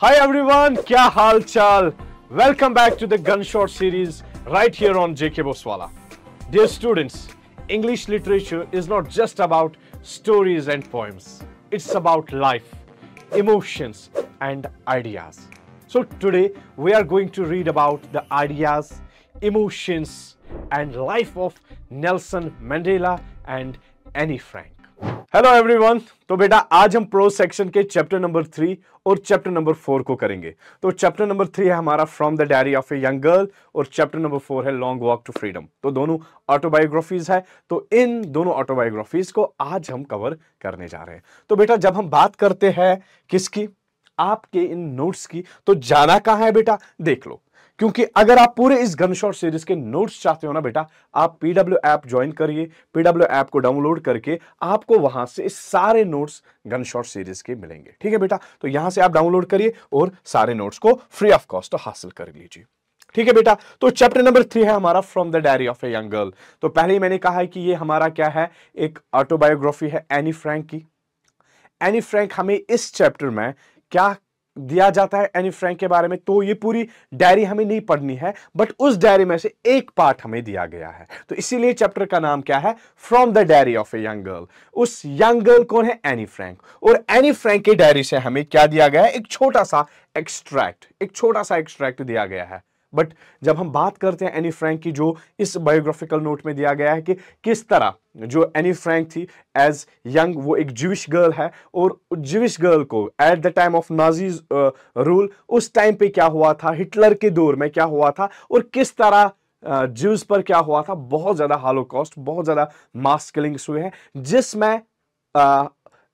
Hi everyone, क्या हाल चाल? Welcome back to the Gunshot series right here on JK Boswala. Dear students, English literature is not just about stories and poems. It's about life, emotions and ideas. So today we are going to read about the ideas, emotions and life of Nelson Mandela and Annie Frank. Hello everyone. तो बेटा आज हम pros section के chapter number 3 और chapter number 4 को करेंगे। तो chapter number 3 है हमारा from the diary of a young girl और चैप्टर नंबर 4 है लॉन्ग वॉक टू फ्रीडम। तो दोनों ऑटोबायोग्राफीज है। तो इन दोनों ऑटोबायोग्राफीज को आज हम कवर करने जा रहे हैं। तो बेटा जब हम बात करते हैं किसकी, आपके इन नोट्स की, तो जाना कहां है बेटा, देख लो। क्योंकि अगर आप पूरे इस गनशॉट सीरीज के नोट्स चाहते हो ना बेटा, आप पीडब्ल्यू ऐप ज्वाइन करिए। पीडब्ल्यू ऐप को डाउनलोड करके आपको वहां से इस सारे नोट्स गनशॉट सीरीज के मिलेंगे। ठीक है बेटा, तो यहां से आप डाउनलोड करिए और सारे नोट्स को फ्री ऑफ कॉस्ट हासिल कर लीजिए। ठीक है बेटा, तो चैप्टर नंबर 3 है हमारा from the diary of a young girl. तो पहले ही मैंने कहा है कि ये हमारा क्या है, एक ऑटोबायोग्राफी है एनी फ्रैंक की। एनी फ्रैंक हमें इस चैप्टर में क्या दिया जाता है एनी फ्रैंक के बारे में, तो ये पूरी डायरी हमें नहीं पढ़नी है, बट उस डायरी में से एक पार्ट हमें दिया गया है। तो इसीलिए चैप्टर का नाम क्या है, from the diary of a young girl. उस यंग गर्ल कौन है, एनी फ्रैंक। और एनी फ्रैंक की डायरी से हमें क्या दिया गया है, एक छोटा सा एक्सट्रैक्ट दिया गया है। बट जब हम बात करते हैं एनी फ्रैंक की, जो इस बायोग्राफिकल नोट में दिया गया है कि किस तरह जो एनी फ्रैंक थी एज यंग, वो एक ज्यूइश गर्ल है, और ज्यूइश गर्ल को at the time of Nazis rule, उस टाइम पे क्या हुआ था, हिटलर के दौर में क्या हुआ था, और किस तरह ज्यूज पर क्या हुआ था, बहुत ज्यादा हॉलोकॉस्ट, बहुत ज्यादा मास किलिंग्स हुए हैं, जिसमें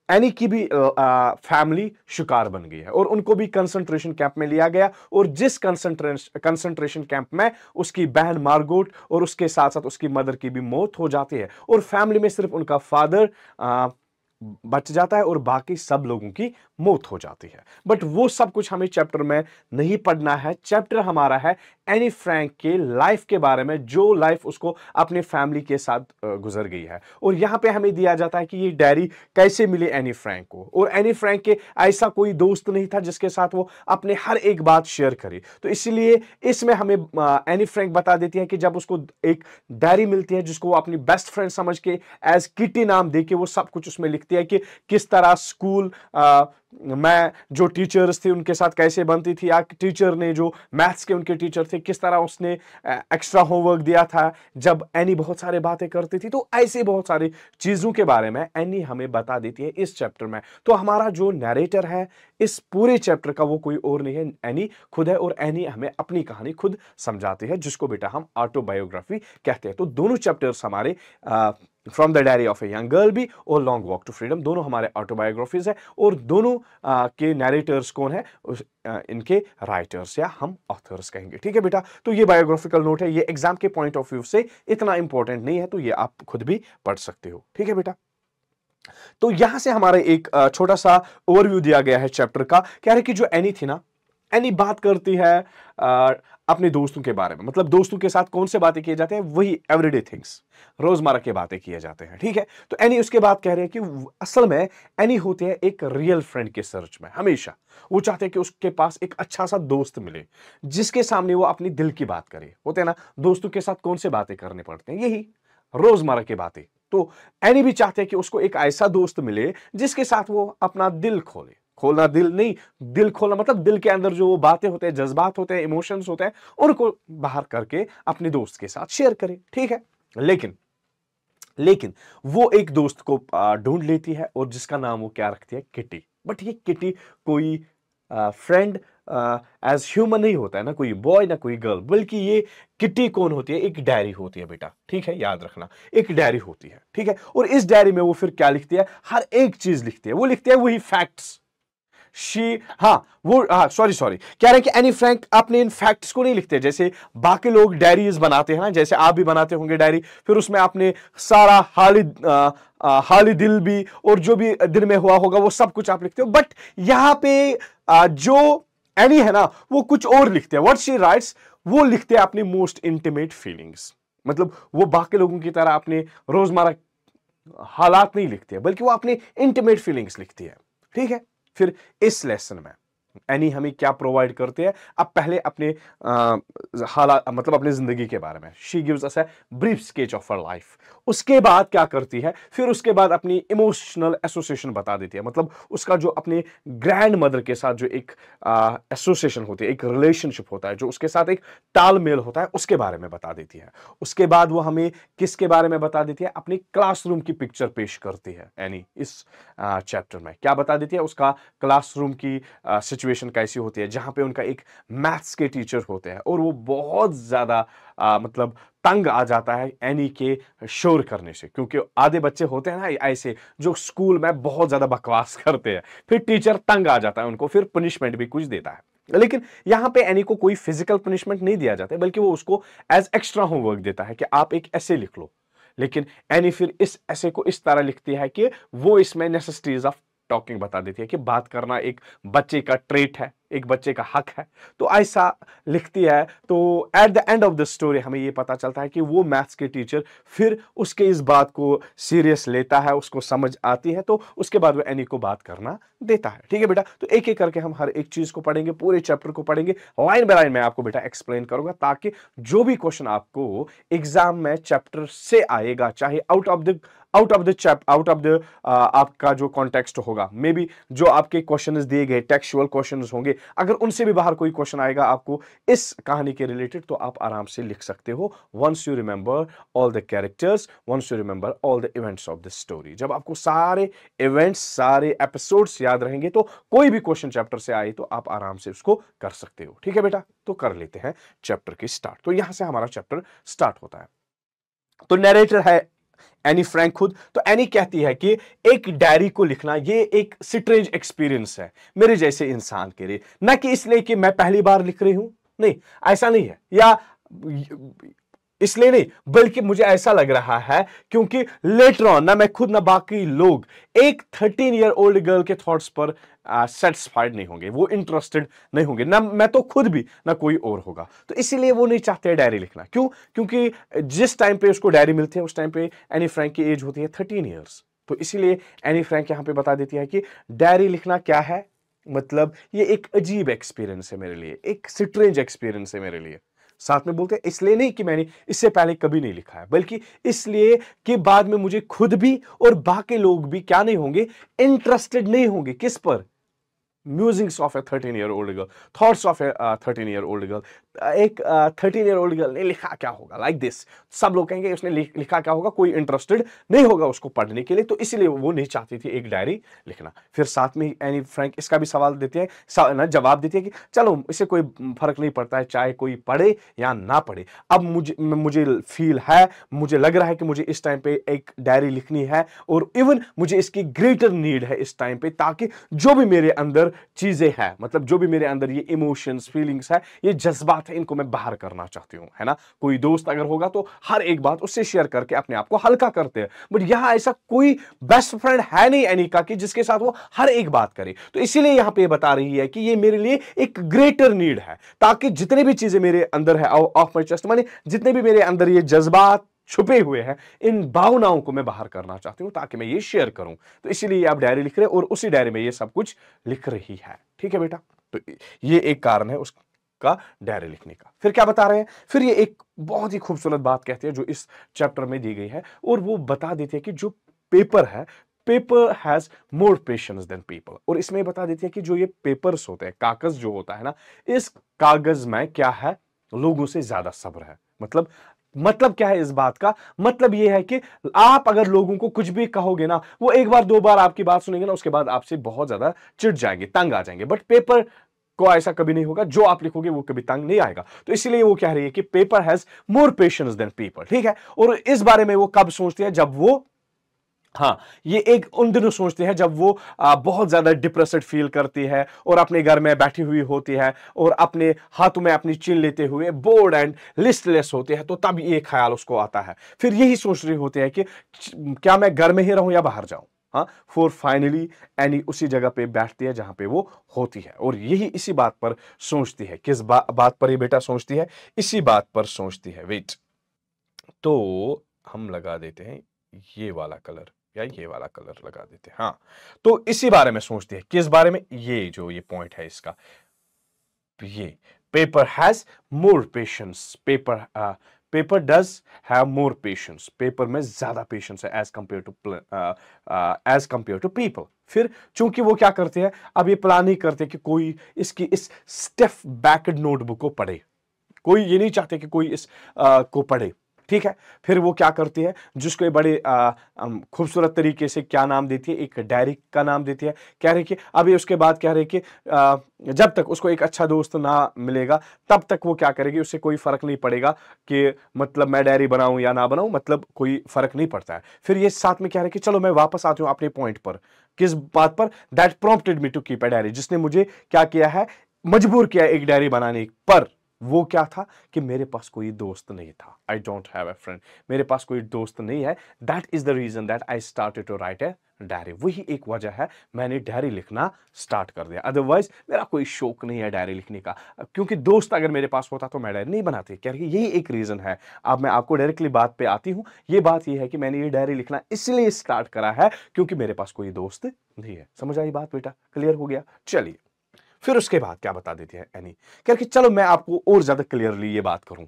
एनी की भी फैमिली शिकार बन गई है और उनको भी कंसंट्रेशन कैंप में लिया गया। और जिस कंसंट्रेशन कैंप में उसकी बहन मार्गोट और उसके साथ साथ उसकी मदर की भी मौत हो जाती है, और फैमिली में सिर्फ उनका फादर बच जाता है और बाकी सब लोगों की मौत हो जाती है। बट वो सब कुछ हमें चैप्टर में नहीं पढ़ना है। चैप्टर हमारा है एनी फ्रैंक के लाइफ के बारे में, जो लाइफ उसको अपने फैमिली के साथ गुजर गई है। और यहां पे हमें दिया जाता है कि ये डायरी कैसे मिली एनी फ्रैंक को। और एनी फ्रैंक के ऐसा कोई दोस्त नहीं था जिसके साथ वो अपने हर एक बात शेयर करे। तो इसीलिए इसमें हमें एनी फ्रैंक बता देती है कि जब उसको एक डायरी मिलती है जिसको वो अपनी बेस्ट फ्रेंड समझ के एज किटी नाम दे के वो सब कुछ उसमें लिखती है कि किस तरह स्कूल मैं जो टीचर्स थे उनके साथ कैसे बनती थी, या टीचर ने जो मैथ्स के उनके टीचर थे किस तरह उसने एक्स्ट्रा होमवर्क दिया था जब एनी बहुत सारी बातें करती थी। तो ऐसे बहुत सारी चीजों के बारे में एनी हमें बता देती है इस चैप्टर में। तो हमारा जो नरेटर है इस पूरे चैप्टर का वो कोई और नहीं है, एनी खुद है। और एनी हमें अपनी कहानी खुद समझाती है, जिसको बेटा हम ऑटोबायोग्राफी कहते हैं। तो दोनों चैप्टर्स हमारे from the diary of a young girl भी और लॉन्ग वॉक टू फ्रीडम दोनों हमारे ऑटोबायोग्राफीज है। और दोनों के नरेटर्स कौन है, इनके राइटर्स या हम ऑथर्स कहेंगे। ठीक है बेटा, तो ये बायोग्राफिकल नोट है, ये एग्जाम के पॉइंट ऑफ व्यू से इतना इंपॉर्टेंट नहीं है, तो ये आप खुद भी पढ़ सकते हो। ठीक है बेटा, तो यहां से हमारे एक छोटा सा ओवरव्यू दिया गया है चैप्टर का। कह रहे कि जो एनी थी ना, एनी बात करती है अपने दोस्तों के बारे में, मतलब दोस्तों के साथ कौन से बातें किए जाते हैं, वही एवरीडे थिंग्स, रोजमर्रा के बातें किए जाते हैं। ठीक है, तो एनी उसके बाद कह रहे हैं कि असल में एनी होते हैं एक रियल फ्रेंड के सर्च में। हमेशा वो चाहते हैं कि उसके पास एक अच्छा सा दोस्त मिले जिसके सामने वो अपनी दिल की बात करे। होते हैं ना, दोस्तों के साथ कौन से बातें करने पड़ते हैं, यही रोजमर्रा की बातें। तो एनी भी चाहते हैं कि उसको एक ऐसा दोस्त मिले जिसके साथ वो अपना दिल खोले। खोलना दिल नहीं, दिल खोलना मतलब दिल के अंदर जो बातें होते हैं, जज्बात होते हैं, इमोशंस होते हैं, उनको बाहर करके अपने दोस्त के साथ शेयर करे। ठीक है, लेकिन वो एक दोस्त को ढूंढ लेती है और जिसका नाम वो क्या रखती है, किटी। बट ये किटी कोई फ्रेंड एज ह्यूमन नहीं होता है, ना कोई बॉय ना कोई गर्ल, बल्कि ये किटी कौन होती है, एक डायरी होती है बेटा। ठीक है, याद रखना, एक डायरी होती है। ठीक है, और इस डायरी में वो फिर क्या लिखती है, हर एक चीज लिखती है। वो लिखती है वही फैक्ट्स। सॉरी कह रहे हैं कि एनी फ्रैंक अपने इन फैक्ट्स को नहीं लिखते जैसे बाकी लोग डायरीज बनाते हैं ना, जैसे आप भी बनाते होंगे डायरी, फिर उसमें आपने सारा हाली दिल भी और जो भी दिल में हुआ होगा वो सब कुछ आप लिखते हो। बट यहां पे जो एनी है ना, वो कुछ और लिखते हैं। व्हाट शी राइट्स, वो लिखते हैं अपनी मोस्ट इंटीमेट फीलिंग्स। मतलब वो बाकी लोगों की तरह अपने रोजमर्रा हालात नहीं लिखती है, बल्कि वो अपनी इंटीमेट फीलिंग्स लिखती है। ठीक है, फिर इस लेसन में एनी हमें क्या प्रोवाइड करते हैं। अब पहले अपने हालात मतलब अपने जिंदगी के बारे में, she gives us a brief sketch of her life. उसके बाद क्या करती है, फिर उसके बाद अपनी इमोशनल एसोसिएशन बता देती है, मतलब उसका जो अपने ग्रैंड मदर के साथ जो एक एसोसिएशन होती है, एक रिलेशनशिप होता है, जो उसके साथ एक तालमेल होता है, उसके बारे में बता देती है। उसके बाद वो हमें किसके बारे में बता देती है, अपनी क्लासरूम की पिक्चर पेश करती है एनी इस चैप्टर में। क्या बता देती है, उसका क्लासरूम की सिचुएशन कैसी होती है, जहां पे उनका एक मैथ्स के टीचर होते हैं और वो बहुत ज्यादा मतलब तंग आ जाता है एनी के शोर करने से, क्योंकि आधे बच्चे होते हैं ना ऐसे जो स्कूल में बहुत ज्यादा बकवास करते हैं, फिर टीचर तंग आ जाता है उनको, फिर पनिशमेंट भी कुछ देता है। लेकिन यहां पे एनी को कोई फिजिकल पनिशमेंट नहीं दिया जाता है, बल्कि वो उसको एज एक्स्ट्रा होमवर्क देता है कि आप एक ऐसे लिख लो। लेकिन एनी फिर इस ऐसे को इस तरह लिखती है कि वो इसमें नेसेसिटीज ऑफ टॉकिंग बता देती है कि बात करना एक बच्चे का ट्रेट है, एक बच्चे का हक है, तो ऐसा लिखती है। तो at the end of the story हमें यह पता चलता है कि वो मैथ्स के टीचर फिर उसके इस बात को सीरियस लेता है, उसको समझ आती है, तो उसके बाद वो एनी को बात करना देता है। ठीक है बेटा, तो एक एक करके हम हर एक चीज को पढ़ेंगे, पूरे चैप्टर को पढ़ेंगे, लाइन बाय लाइन मैं आपको बेटा एक्सप्लेन करूंगा, ताकि जो भी क्वेश्चन आपको एग्जाम में चैप्टर से आएगा, चाहे आउट ऑफ द आपका जो कॉन्टेक्स्ट होगा, मे बी जो आपके क्वेश्चंस दिए गए टेक्सचुअल क्वेश्चंस होंगे, अगर उनसे भी बाहर कोई क्वेश्चन आएगा आपको इस कहानी के रिलेटेड, तो आप आराम से लिख सकते हो। Once you remember all the characters, once you remember all the events of the story. जब आपको सारे इवेंट्स, सारे एपिसोड्स याद रहेंगे, तो कोई भी क्वेश्चन चैप्टर से आए तो आप आराम से उसको कर सकते हो। ठीक है बेटा, तो कर लेते हैं चैप्टर की स्टार्ट। तो यहां से हमारा चैप्टर स्टार्ट होता है। तो नरेटर है एनी फ्रैंक खुद। तो एनी कहती है कि एक डायरी को लिखना ये एक स्ट्रेंज एक्सपीरियंस है मेरे जैसे इंसान के लिए, ना कि इसलिए कि मैं पहली बार लिख रही हूं, नहीं ऐसा नहीं है, या इसलिए नहीं, बल्कि मुझे ऐसा लग रहा है क्योंकि लेटर ऑन ना मैं खुद ना बाकी लोग एक 13 ईयर ओल्ड गर्ल के थॉट्स पर सेटिस्फाइड नहीं होंगे, वो इंटरेस्टेड नहीं होंगे, ना मैं तो खुद भी ना कोई और होगा। तो इसीलिए वो नहीं चाहते डायरी लिखना। क्यों? क्योंकि जिस टाइम पे उसको डायरी मिलती है उस टाइम पे एनी फ्रैंक की एज होती है 13 ईयर्स। तो इसीलिए एनी फ्रैंक यहां पे बता देती है कि डायरी लिखना क्या है, मतलब ये एक अजीब एक्सपीरियंस है मेरे लिए, एक स्ट्रेंज एक्सपीरियंस है मेरे लिए। साथ में बोलते हैं इसलिए नहीं कि मैंने इससे पहले कभी नहीं लिखा है, बल्कि इसलिए कि बाद में मुझे खुद भी और बाकी लोग भी क्या नहीं होंगे, इंटरेस्टेड नहीं होंगे किस पर, musings of A 13 year old girl, thoughts of A 13 year old girl. एक 13 ईयर ओल्ड गर्ल ने लिखा क्या होगा, लाइक दिस, सब लोग कहेंगे उसने लिखा क्या होगा, कोई इंटरेस्टेड नहीं होगा उसको पढ़ने के लिए। तो इसीलिए वो नहीं चाहती थी एक डायरी लिखना। फिर साथ में एनी फ्रैंक इसका भी सवाल देते हैं, जवाब देती है कि चलो इससे कोई फर्क नहीं पड़ता है, चाहे कोई पढ़े या ना पढ़े। अब मुझे फील है, मुझे लग रहा है कि मुझे इस टाइम पे एक डायरी लिखनी है, और इवन मुझे इसकी ग्रेटर नीड है इस टाइम पे, ताकि जो भी मेरे अंदर चीजें हैं, मतलब जो भी मेरे अंदर ये इमोशंस, फीलिंग्स है, ये जज्बात है, इनको मैं बाहर करना चाहती हूं, है ना। कोई दोस्त अगर होगा तो हर एक बात उससे शेयर करके अपने आप को हल्का करते हैं, बट यहां ऐसा कोई बेस्ट फ्रेंड है नहीं एनी का कि जिसके साथ वो हर एक बात करे। तो इसीलिए यहां पे बता रही है कि ये मेरे लिए एक ग्रेटर नीड है, ताकि जितने भी चीजें मेरे अंदर है ऑफ माई चेस्ट, माने जितने भी मेरे अंदर ये जज्बात छुपे हुए हैं, इन भावनाओं को मैं बाहर करना चाहती हूं, ताकि मैं ये शेयर करूं। तो इसीलिए आप डायरी लिख रहे हैं और उसी डायरी में ये सब कुछ लिख रही है। ठीक है बेटा, तो ये एक कारण है उसका डायरी लिखने का। फिर क्या बता रहे हैं, फिर ये एक बहुत ही खूबसूरत बात कहते हैं जो इस चैप्टर में दी गई है, और वो बता देते हैं कि जो पेपर है, paper has more patience than people. और इसमें बता देती है कि जो ये पेपर्स होते हैं, कागज जो होता है ना, इस कागज में क्या है, लोगों से ज्यादा सब्र है। मतलब क्या है इस बात का, मतलब यह है कि आप अगर लोगों को कुछ भी कहोगे ना, वो एक बार दो बार आपकी बात सुनेंगे ना, उसके बाद आपसे बहुत ज्यादा चिढ़ जाएंगे, तंग आ जाएंगे। बट पेपर को ऐसा कभी नहीं होगा, जो आप लिखोगे वो कभी तंग नहीं आएगा। तो इसीलिए वो कह रही है कि paper has more patience than people. ठीक है, और इस बारे में वो कब सोचते हैं, जब वो, हाँ, ये एक उन दिनों सोचते हैं जब वो बहुत ज्यादा डिप्रेस्ड फील करती है और अपने घर में बैठी हुई होती है और अपने हाथों में अपनी चिन लेते हुए बोर्ड एंड लिस्टलेस होते हैं, तो तब ये ख्याल उसको आता है। फिर यही सोच रही होती है कि क्या मैं घर में ही रहूं या बाहर जाऊं। हाँ, फिर फाइनली एनी उसी जगह पे बैठती है जहां पे वो होती है, और यही इसी बात पर सोचती है। किस बात पर ये बेटा सोचती है, इसी बात पर सोचती है। वेट, तो हम लगा देते हैं ये वाला कलर, या ये वाला कलर लगा देते हैं। हाँ, तो इसी बारे में सोचते हैं। किस बारे में? ये जो ये पॉइंट है इसका, ये paper has more patience, paper does have more patience, paper में ज्यादा पेशेंस है एज कंपेयर टू पीपल। फिर चूंकि वो क्या करते हैं, अब ये प्लान नहीं करते कि कोई इसकी इस स्टिफ बैक्ड नोटबुक को पढ़े, कोई ये नहीं चाहते कि कोई इस को पढ़े, ठीक है। फिर वो क्या करती है, जिसको बड़े खूबसूरत तरीके से क्या नाम देती है, एक डायरी का नाम देती है। कह रही कि अभी उसके बाद कह रही कि जब तक उसको एक अच्छा दोस्त ना मिलेगा तब तक वो क्या करेगी, उससे कोई फर्क नहीं पड़ेगा कि मतलब मैं डायरी बनाऊं या ना बनाऊं, मतलब कोई फर्क नहीं पड़ता है। फिर ये साथ में कह रहे कि चलो मैं वापस आती हूं अपने पॉइंट पर। किस बात पर? That prompted me to keep a diary, जिसने मुझे क्या किया है, मजबूर किया एक डायरी बनाने पर। वो क्या था कि मेरे पास कोई दोस्त नहीं था। I don't have a friend, मेरे पास कोई दोस्त नहीं है। That is the reason that I started to write a diary. वही एक वजह है मैंने डायरी लिखना स्टार्ट कर दिया। अदरवाइज मेरा कोई शौक नहीं है डायरी लिखने का, क्योंकि दोस्त अगर मेरे पास होता तो मैं डायरी नहीं बनाती। कह रही यही एक रीजन है। अब मैं आपको डायरेक्टली बात पे आती हूं। ये बात ये है कि मैंने ये डायरी लिखना इसलिए स्टार्ट करा है क्योंकि मेरे पास कोई दोस्त नहीं है। समझ आई बात बेटा? क्लियर हो गया? चलिए, फिर उसके बाद क्या बता देती है एनी, कह कि चलो मैं आपको और ज्यादा क्लियरली ये बात करूं,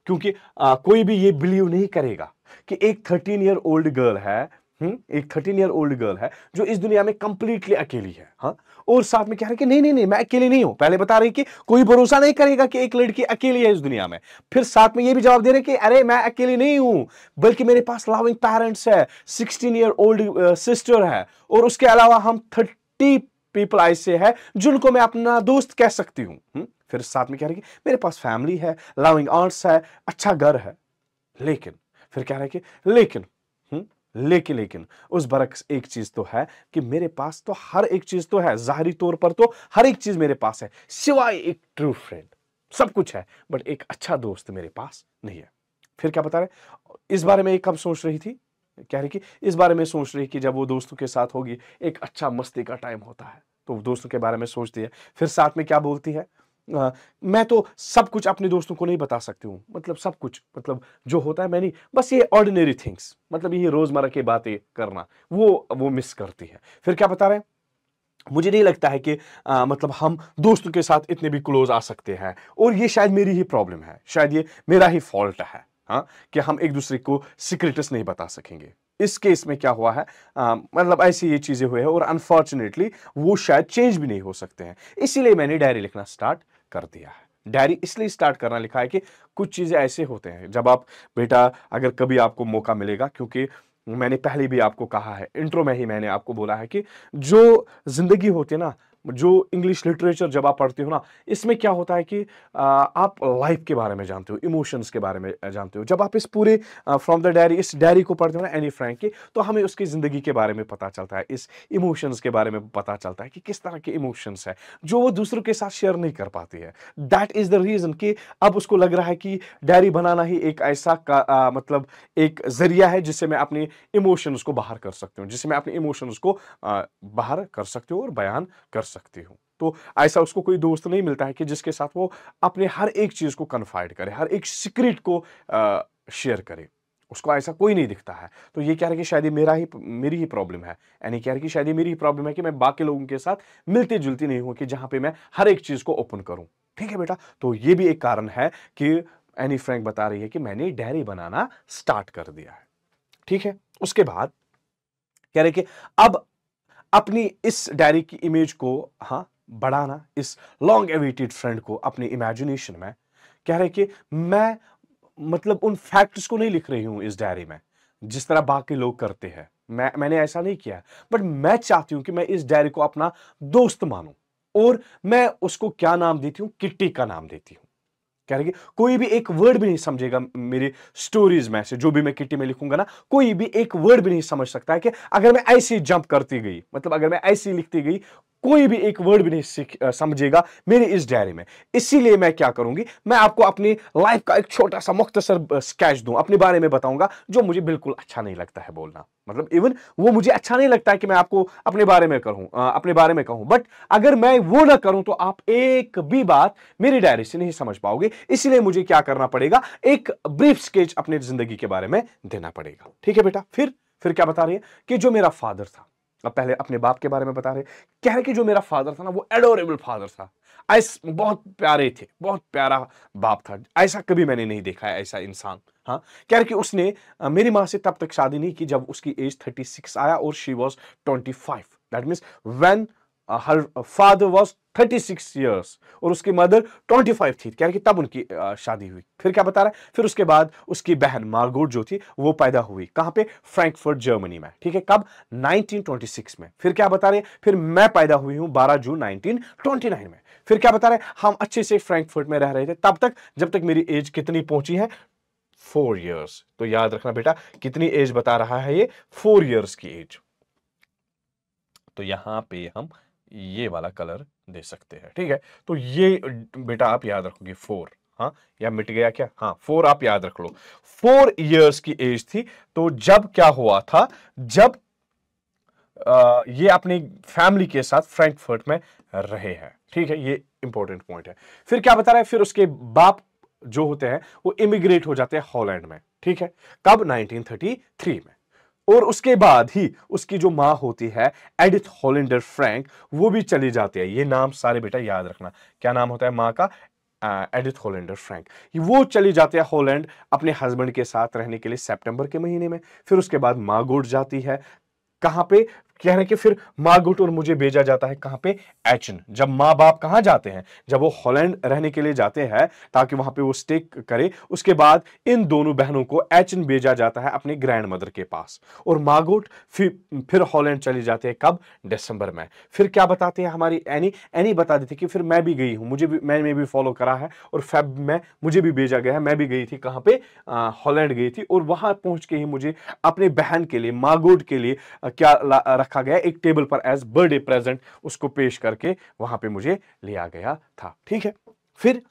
क्योंकि कोई भी ये बिलीव नहीं करेगा कि एक 13 ईयर ओल्ड गर्ल है, एक 13 ईयर ओल्ड गर्ल है जो इस दुनिया में कंप्लीटली अकेली है। हाँ, और साथ में कह रहे कि नहीं नहीं नहीं मैं अकेली नहीं हूं। पहले बता रही कि कोई भरोसा नहीं करेगा कि एक लड़की अकेली है इस दुनिया में। फिर साथ में ये भी जवाब दे रहे कि अरे मैं अकेली नहीं हूं, बल्कि मेरे पास लविंग पेरेंट्स है, 16 ईयर ओल्ड सिस्टर है, और उसके अलावा हम 30 पीपल ऐसे है जिनको मैं अपना दोस्त कह सकती हूं। फिर साथ में कह रहे कि मेरे पास फैमिली है, लविंग आर्ट्स है, अच्छा घर है। लेकिन फिर कह रहे कि लेकिन उस बरक्स एक चीज तो है कि मेरे पास तो हर एक चीज तो है, जाहिरी तौर पर तो हर एक चीज मेरे पास है सिवाय एक ट्रू फ्रेंड। सब कुछ है बट एक अच्छा दोस्त मेरे पास नहीं है। फिर क्या बता रहे, इस बारे में एक कब सोच रही थी? कह रही कि इस बारे में सोच रही कि जब वो दोस्तों के साथ होगी, एक अच्छा मस्ती का टाइम होता है तो दोस्तों के बारे में सोचती है। फिर साथ में क्या बोलती है, मैं तो सब कुछ अपने दोस्तों को नहीं बता सकती हूँ, मतलब सब कुछ, मतलब जो होता है मैं नहीं, बस ये ऑर्डिनरी थिंग्स, मतलब ये रोजमर्रा की बातें करना वो मिस करती है। फिर क्या बता रहे हैं, मुझे नहीं लगता है कि मतलब हम दोस्तों के साथ इतने भी क्लोज आ सकते हैं, और ये शायद मेरी ही प्रॉब्लम है, शायद ये मेरा ही फॉल्ट है। हाँ, कि हम एक दूसरे को सीक्रेट्स नहीं बता सकेंगे। इस केस में क्या हुआ है, मतलब ऐसी ये चीजें हुई है और अनफॉर्चुनेटली वो शायद चेंज भी नहीं हो सकते हैं। इसीलिए मैंने डायरी लिखना स्टार्ट कर दिया है। डायरी इसलिए स्टार्ट करना लिखा है कि कुछ चीजें ऐसे होते हैं जब आप, बेटा अगर कभी आपको मौका मिलेगा, क्योंकि मैंने पहले भी आपको कहा है, इंट्रो में ही मैंने आपको बोला है कि जो जिंदगी होती है ना, जो इंग्लिश लिटरेचर जब आप पढ़ते हो ना, इसमें क्या होता है कि आप लाइफ के बारे में जानते हो, इमोशंस के बारे में जानते हो। जब आप इस पूरे फ्रॉम द डायरी, इस डायरी को पढ़ते हो ना एनी फ्रैंक की, तो हमें उसकी जिंदगी के बारे में पता चलता है, इस इमोशंस के बारे में पता चलता है कि किस तरह के इमोशंस है जो वो दूसरों के साथ शेयर नहीं कर पाती है। दैट इज द रीजन कि अब उसको लग रहा है कि डायरी बनाना ही एक ऐसा मतलब एक जरिया है जिससे मैं अपने इमोशंस को बाहर कर सकती हूँ, जिससे मैं अपने इमोशंस को बाहर कर सकती हूँ और बयान कर सकती हूँ। तो ऐसा उसको कोई दोस्त नहीं मिलता है कि जिसके साथ वो अपने हर एक चीज को कन्फाइड करे, हर एक सीक्रेट को शेयर करे। उसको ऐसा कोई नहीं दिखता है। तो ये कह रहे कि शायद ये मेरी ही प्रॉब्लम है, यानी कह रहे कि शायद ये मेरी ही प्रॉब्लम है कि मैं बाकी लोगों के साथ मिलती जुलती नहीं हूं कि जहां पे मैं हर एक चीज को ओपन करूं। ठीक है बेटा, तो ये भी एक कारण है कि एनी फ्रैंक बता रही है कि मैंने डायरी बनाना स्टार्ट कर दिया है। ठीक है, उसके बाद कह रहे कि अब अपनी इस डायरी की इमेज को बढ़ाना, इस लॉन्ग एवेटेड फ्रेंड को अपनी इमेजिनेशन में, कह रहे कि मैं मतलब उन फैक्ट्स को नहीं लिख रही हूं इस डायरी में जिस तरह बाकी लोग करते हैं। मैंने ऐसा नहीं किया, बट मैं चाहती हूं कि मैं इस डायरी को अपना दोस्त मानूं, और मैं उसको क्या नाम देती हूं, किट्टी का नाम देती हूं। कह रहे कि कोई भी एक वर्ड भी नहीं समझेगा मेरी स्टोरीज में से, जो भी मैं किट्टी में लिखूंगा ना, कोई भी एक वर्ड भी नहीं समझ सकता है कि अगर मैं ऐसी जंप करती गई, मतलब अगर मैं ऐसी लिखती गई, कोई भी एक वर्ड भी नहीं समझेगा मेरी इस डायरी में। इसीलिए मैं क्या करूंगी, मैं आपको अपनी लाइफ का एक छोटा सा मुख्तसर स्केच दूं, अपने बारे में बताऊंगा जो मुझे बिल्कुल अच्छा नहीं लगता है बोलना, मतलब इवन वो मुझे अच्छा नहीं लगता है कि मैं आपको अपने बारे में कहूं, बट अगर मैं वो ना करूं तो आप एक भी बात मेरी डायरी से नहीं समझ पाओगे। इसलिए मुझे क्या करना पड़ेगा, एक ब्रीफ स्केच अपनी जिंदगी के बारे में देना पड़ेगा। ठीक है बेटा, फिर फिर क्या बता रही है कि जो मेरा फादर था, अब पहले अपने बाप के बारे में बता रहे, कह रहे कि जो मेरा फादर था ना वो एडोरेबल फादर था, बहुत प्यारे थे, बहुत प्यारा बाप था, ऐसा कभी मैंने नहीं देखा है ऐसा इंसान। हाँ, कह रहे कि उसने मेरी माँ से तब तक शादी नहीं की जब उसकी एज 36 आया और she was 25। That means when her father was 36 years और उसकी मदर 25 थी, कह रहे कि तब उनकी शादी हुई। फिर क्या बता रहा है, फिर उसके बाद उसकी बहन मार्गोट जो थी वो पैदा हुई, कहां पे, फ्रैंकफर्ट जर्मनी में, ठीक है, कब, 1926 में। फिर क्या बता रहे, फिर मैं पैदा हुई हूं 12 जून 1929 में। फिर क्या बता रहे, हम अच्छे से फ्रैंकफर्ट में रह रहे थे तब तक जब तक मेरी एज कितनी पहुंची है, 4 ईयर्स। तो याद रखना बेटा, कितनी एज बता रहा है ये, 4 ईयर्स की एज। तो यहां पे हम ये वाला कलर दे सकते हैं, ठीक है। तो ये बेटा आप याद रखोगे 4, हाँ, या मिट गया क्या, हाँ 4 आप याद रख लो। 4 इयर्स की एज थी। तो जब क्या हुआ था, जब ये अपनी फैमिली के साथ फ्रैंकफर्ट में रहे हैं, ठीक है, ये इंपॉर्टेंट पॉइंट है। फिर क्या बता रहा है, फिर उसके बाप जो होते हैं वो इमिग्रेट हो जाते हैं हॉलैंड में, ठीक है, कब, 1933 में। और उसके बाद ही उसकी जो मां होती है एडिथ हॉलैंडर फ्रैंक, वो भी चली जाती है। ये नाम सारे बेटा याद रखना, क्या नाम होता है मां का, एडिथ हॉलैंडर फ्रैंक। वो चली जाती है हॉलैंड अपने हस्बैंड के साथ रहने के लिए सितंबर के महीने में। फिर उसके बाद मार्गोट जाती है, कहां पे, कह रहे हैं कि फिर मार्गोट और मुझे भेजा जाता है कहां पे, एचन। जब मां बाप कहां जाते हैं, जब वो हॉलैंड रहने के लिए जाते हैं ताकि वहां पे वो स्टे करे, उसके बाद इन दोनों बहनों को एचन भेजा जाता है अपनी ग्रैंड मदर के पास। और मार्गोट फिर हॉलैंड चली जाते हैं, कब, दिसंबर में। फिर क्या बताते हैं हमारी एनी, एनी बता देती कि फिर मैं भी गई हूं, मैंने भी फॉलो करा है और फेब में मुझे भी भेजा गया है, मैं भी गई थी कहां पे, हॉलैंड गई थी। और वहां पहुंच के ही मुझे अपनी बहन के लिए, मार्गोट के लिए क्या रखा गया, एक टेबल पर एज बर्थडे प्रेजेंट उसको पेश करके वहां पे मुझे लिया गया था, ठीक है। फिर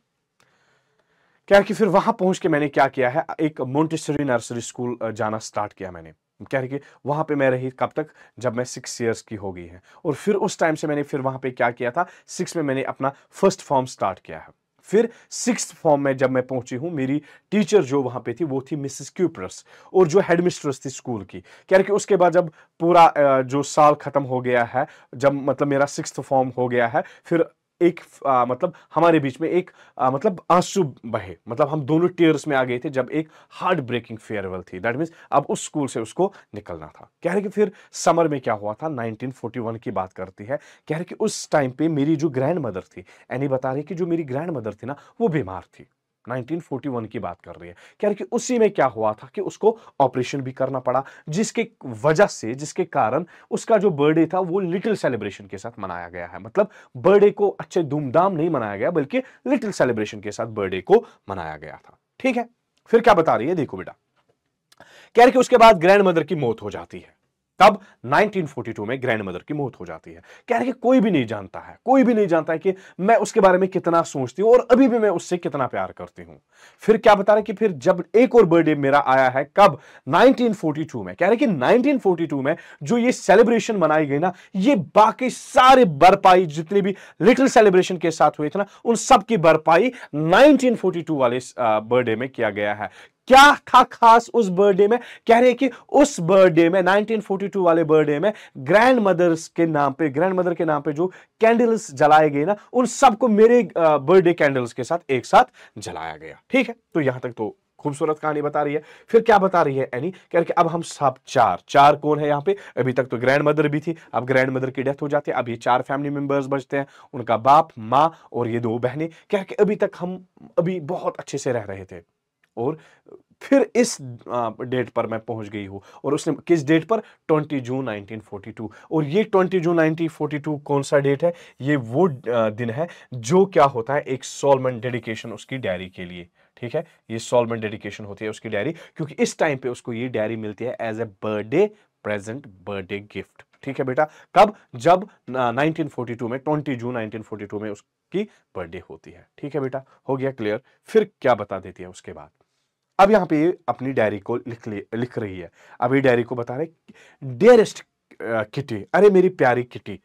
क्या कि फिर वहां पहुंच के मैंने क्या किया है, एक मोंटेसरी नर्सरी स्कूल जाना स्टार्ट किया मैंने। कह रहे कि वहां पे मैं रही कब तक, जब मैं 6 इयर्स की हो गई है। और फिर उस टाइम से मैंने फिर वहां पे क्या किया था, 6 में मैंने अपना फर्स्ट फॉर्म स्टार्ट किया है। फिर 6th फॉर्म में जब मैं पहुंची हूं, मेरी टीचर जो वहां पे थी वो थी मिसेस क्यूप्रस, और जो हेडमिस्ट्रेस थी स्कूल की। कह रहे कि उसके बाद जब पूरा जो साल खत्म हो गया है, जब मतलब मेरा 6th फॉर्म हो गया है, फिर एक मतलब हमारे बीच में एक मतलब आंसू बहे, मतलब हम दोनों टीयर्स में आ गए थे जब एक हार्ट ब्रेकिंग फेयरवेल थी। दैट मींस अब उस स्कूल से उसको निकलना था। कह रहे कि फिर समर में क्या हुआ था, 1941 की बात करती है। कह रहे कि उस टाइम पे मेरी जो ग्रैंड मदर थी, एनी बता रही कि जो मेरी ग्रैंड मदर थी ना वो बीमार थी। 1941 की बात कर रही है। कह रही कि उसी में क्या हुआ था कि उसको ऑपरेशन भी करना पड़ा, जिसके वजह से, जिसके कारण उसका जो बर्थडे था वो लिटिल सेलिब्रेशन के साथ मनाया गया है। मतलब बर्थडे को अच्छे धूमधाम नहीं मनाया गया, बल्कि लिटिल सेलिब्रेशन के साथ बर्थडे को मनाया गया था, ठीक है। फिर क्या बता रही है, देखो बेटा, कह रही कि उसके बाद ग्रैंड मदर की मौत हो जाती है। तब 1942 में ग्रैंड मदर की मौत हो जाती है। कह रहे कि कोई भी नहीं जानता है, कोई भी नहीं जानता है कि मैं उसके बारे में कितना सोचती हूं और अभी भी मैं उससे कितना प्यार करती हूं। फिर क्या बता रहे कि फिर जब एक और बर्थडे मेरा आया है, कब, 1942 में। कह रहे कि 1942 में जो ये सेलिब्रेशन मनाई गई ना, ये बाकी सारे भरपाई जितने भी लिटिल सेलिब्रेशन के साथ हुए थे ना, उन सब की भरपाई 1942 वाले बर्थडे में किया गया है। क्या था खास उस बर्थडे में, कह रहे कि उस बर्थडे में, 1942 वाले बर्थडे में, ग्रैंड मदर्स के नाम पे, ग्रैंड मदर के नाम पे जो कैंडल्स जलाए गए ना, उन सबको मेरे बर्थडे कैंडल्स के साथ एक साथ जलाया गया, ठीक है। तो यहां तक तो खूबसूरत कहानी बता रही है। फिर क्या बता रही है एनी, कह रही कि अब हम सब चार कौन है यहां पे, अभी तक तो ग्रैंड मदर भी थी, अब ग्रैंड मदर की डेथ हो जाती है, अब ये 4 फैमिली मेंबर्स बचते हैं, उनका बाप, मां और ये 2 बहनें। कह रहे कि अभी तक हम अभी बहुत अच्छे से रह रहे थे। और फिर इस डेट पर मैं पहुंच गई हूं, और उसने किस डेट पर, 20 जून 1942। और ये 20 जून 1942 कौन सा डेट है, ये वो दिन है जो क्या होता है, एक सोलमन डेडिकेशन उसकी डायरी के लिए, ठीक है। ये सोलमन डेडिकेशन होती है उसकी डायरी, क्योंकि इस टाइम पे उसको ये डायरी मिलती है as a birthday present, birthday gift, ठीक है बेटा। कब, जब 1942 में, 20 जून 1942 में उसकी बर्थडे होती है, ठीक है बेटा, हो गया क्लियर। फिर क्या बता देती है उसके बाद, अब यहां पे अपनी डायरी को लिख रही है। अब ये डायरी को बता रहे, डियरेस्ट किटी, अरे मेरी प्यारी किटी,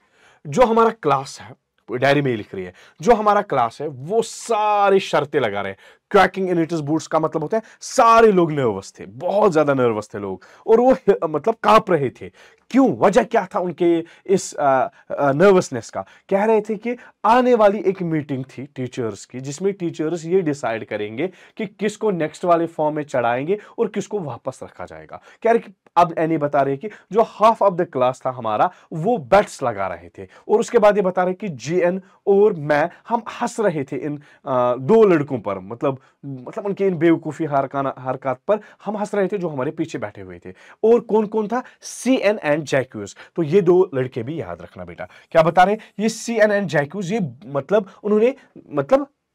जो हमारा क्लास है, डायरी में ही लिख रही है, जो हमारा क्लास है वो सारी शर्तें लगा रहे हैं, क्वैकिंग इन इट्स बूट्स का मतलब होता है सारे लोग नर्वस थे, बहुत ज्यादा नर्वस थे लोग, और वो मतलब कांप रहे थे। क्यों, वजह क्या था उनके इस नर्वसनेस का? कह रहे थे कि आने वाली एक मीटिंग थी टीचर्स की, जिसमें टीचर्स ये डिसाइड करेंगे कि किसको नेक्स्ट वाले फॉर्म में चढ़ाएंगे और किसको वापस रखा जाएगा। कह रहे कि अब एनी बता रहे कि जो हाफ ऑफ द क्लास था हमारा वो बेट्स लगा रहे थे, और उसके बाद ये बता रहे कि जीएन और मैं हम हंस रहे थे इन दो लड़कों पर, मतलब उनके इन बेवकूफी हरकत पर हम हंस रहे थे जो हमारे पीछे बैठे हुए थे। और कौन कौन था? सीएन एंड जैक्यूज। तो ये दो लड़के भी याद रखना बेटा। क्या बता रहे? ये सीएन एंड जैक्यूज, ये उन्होंने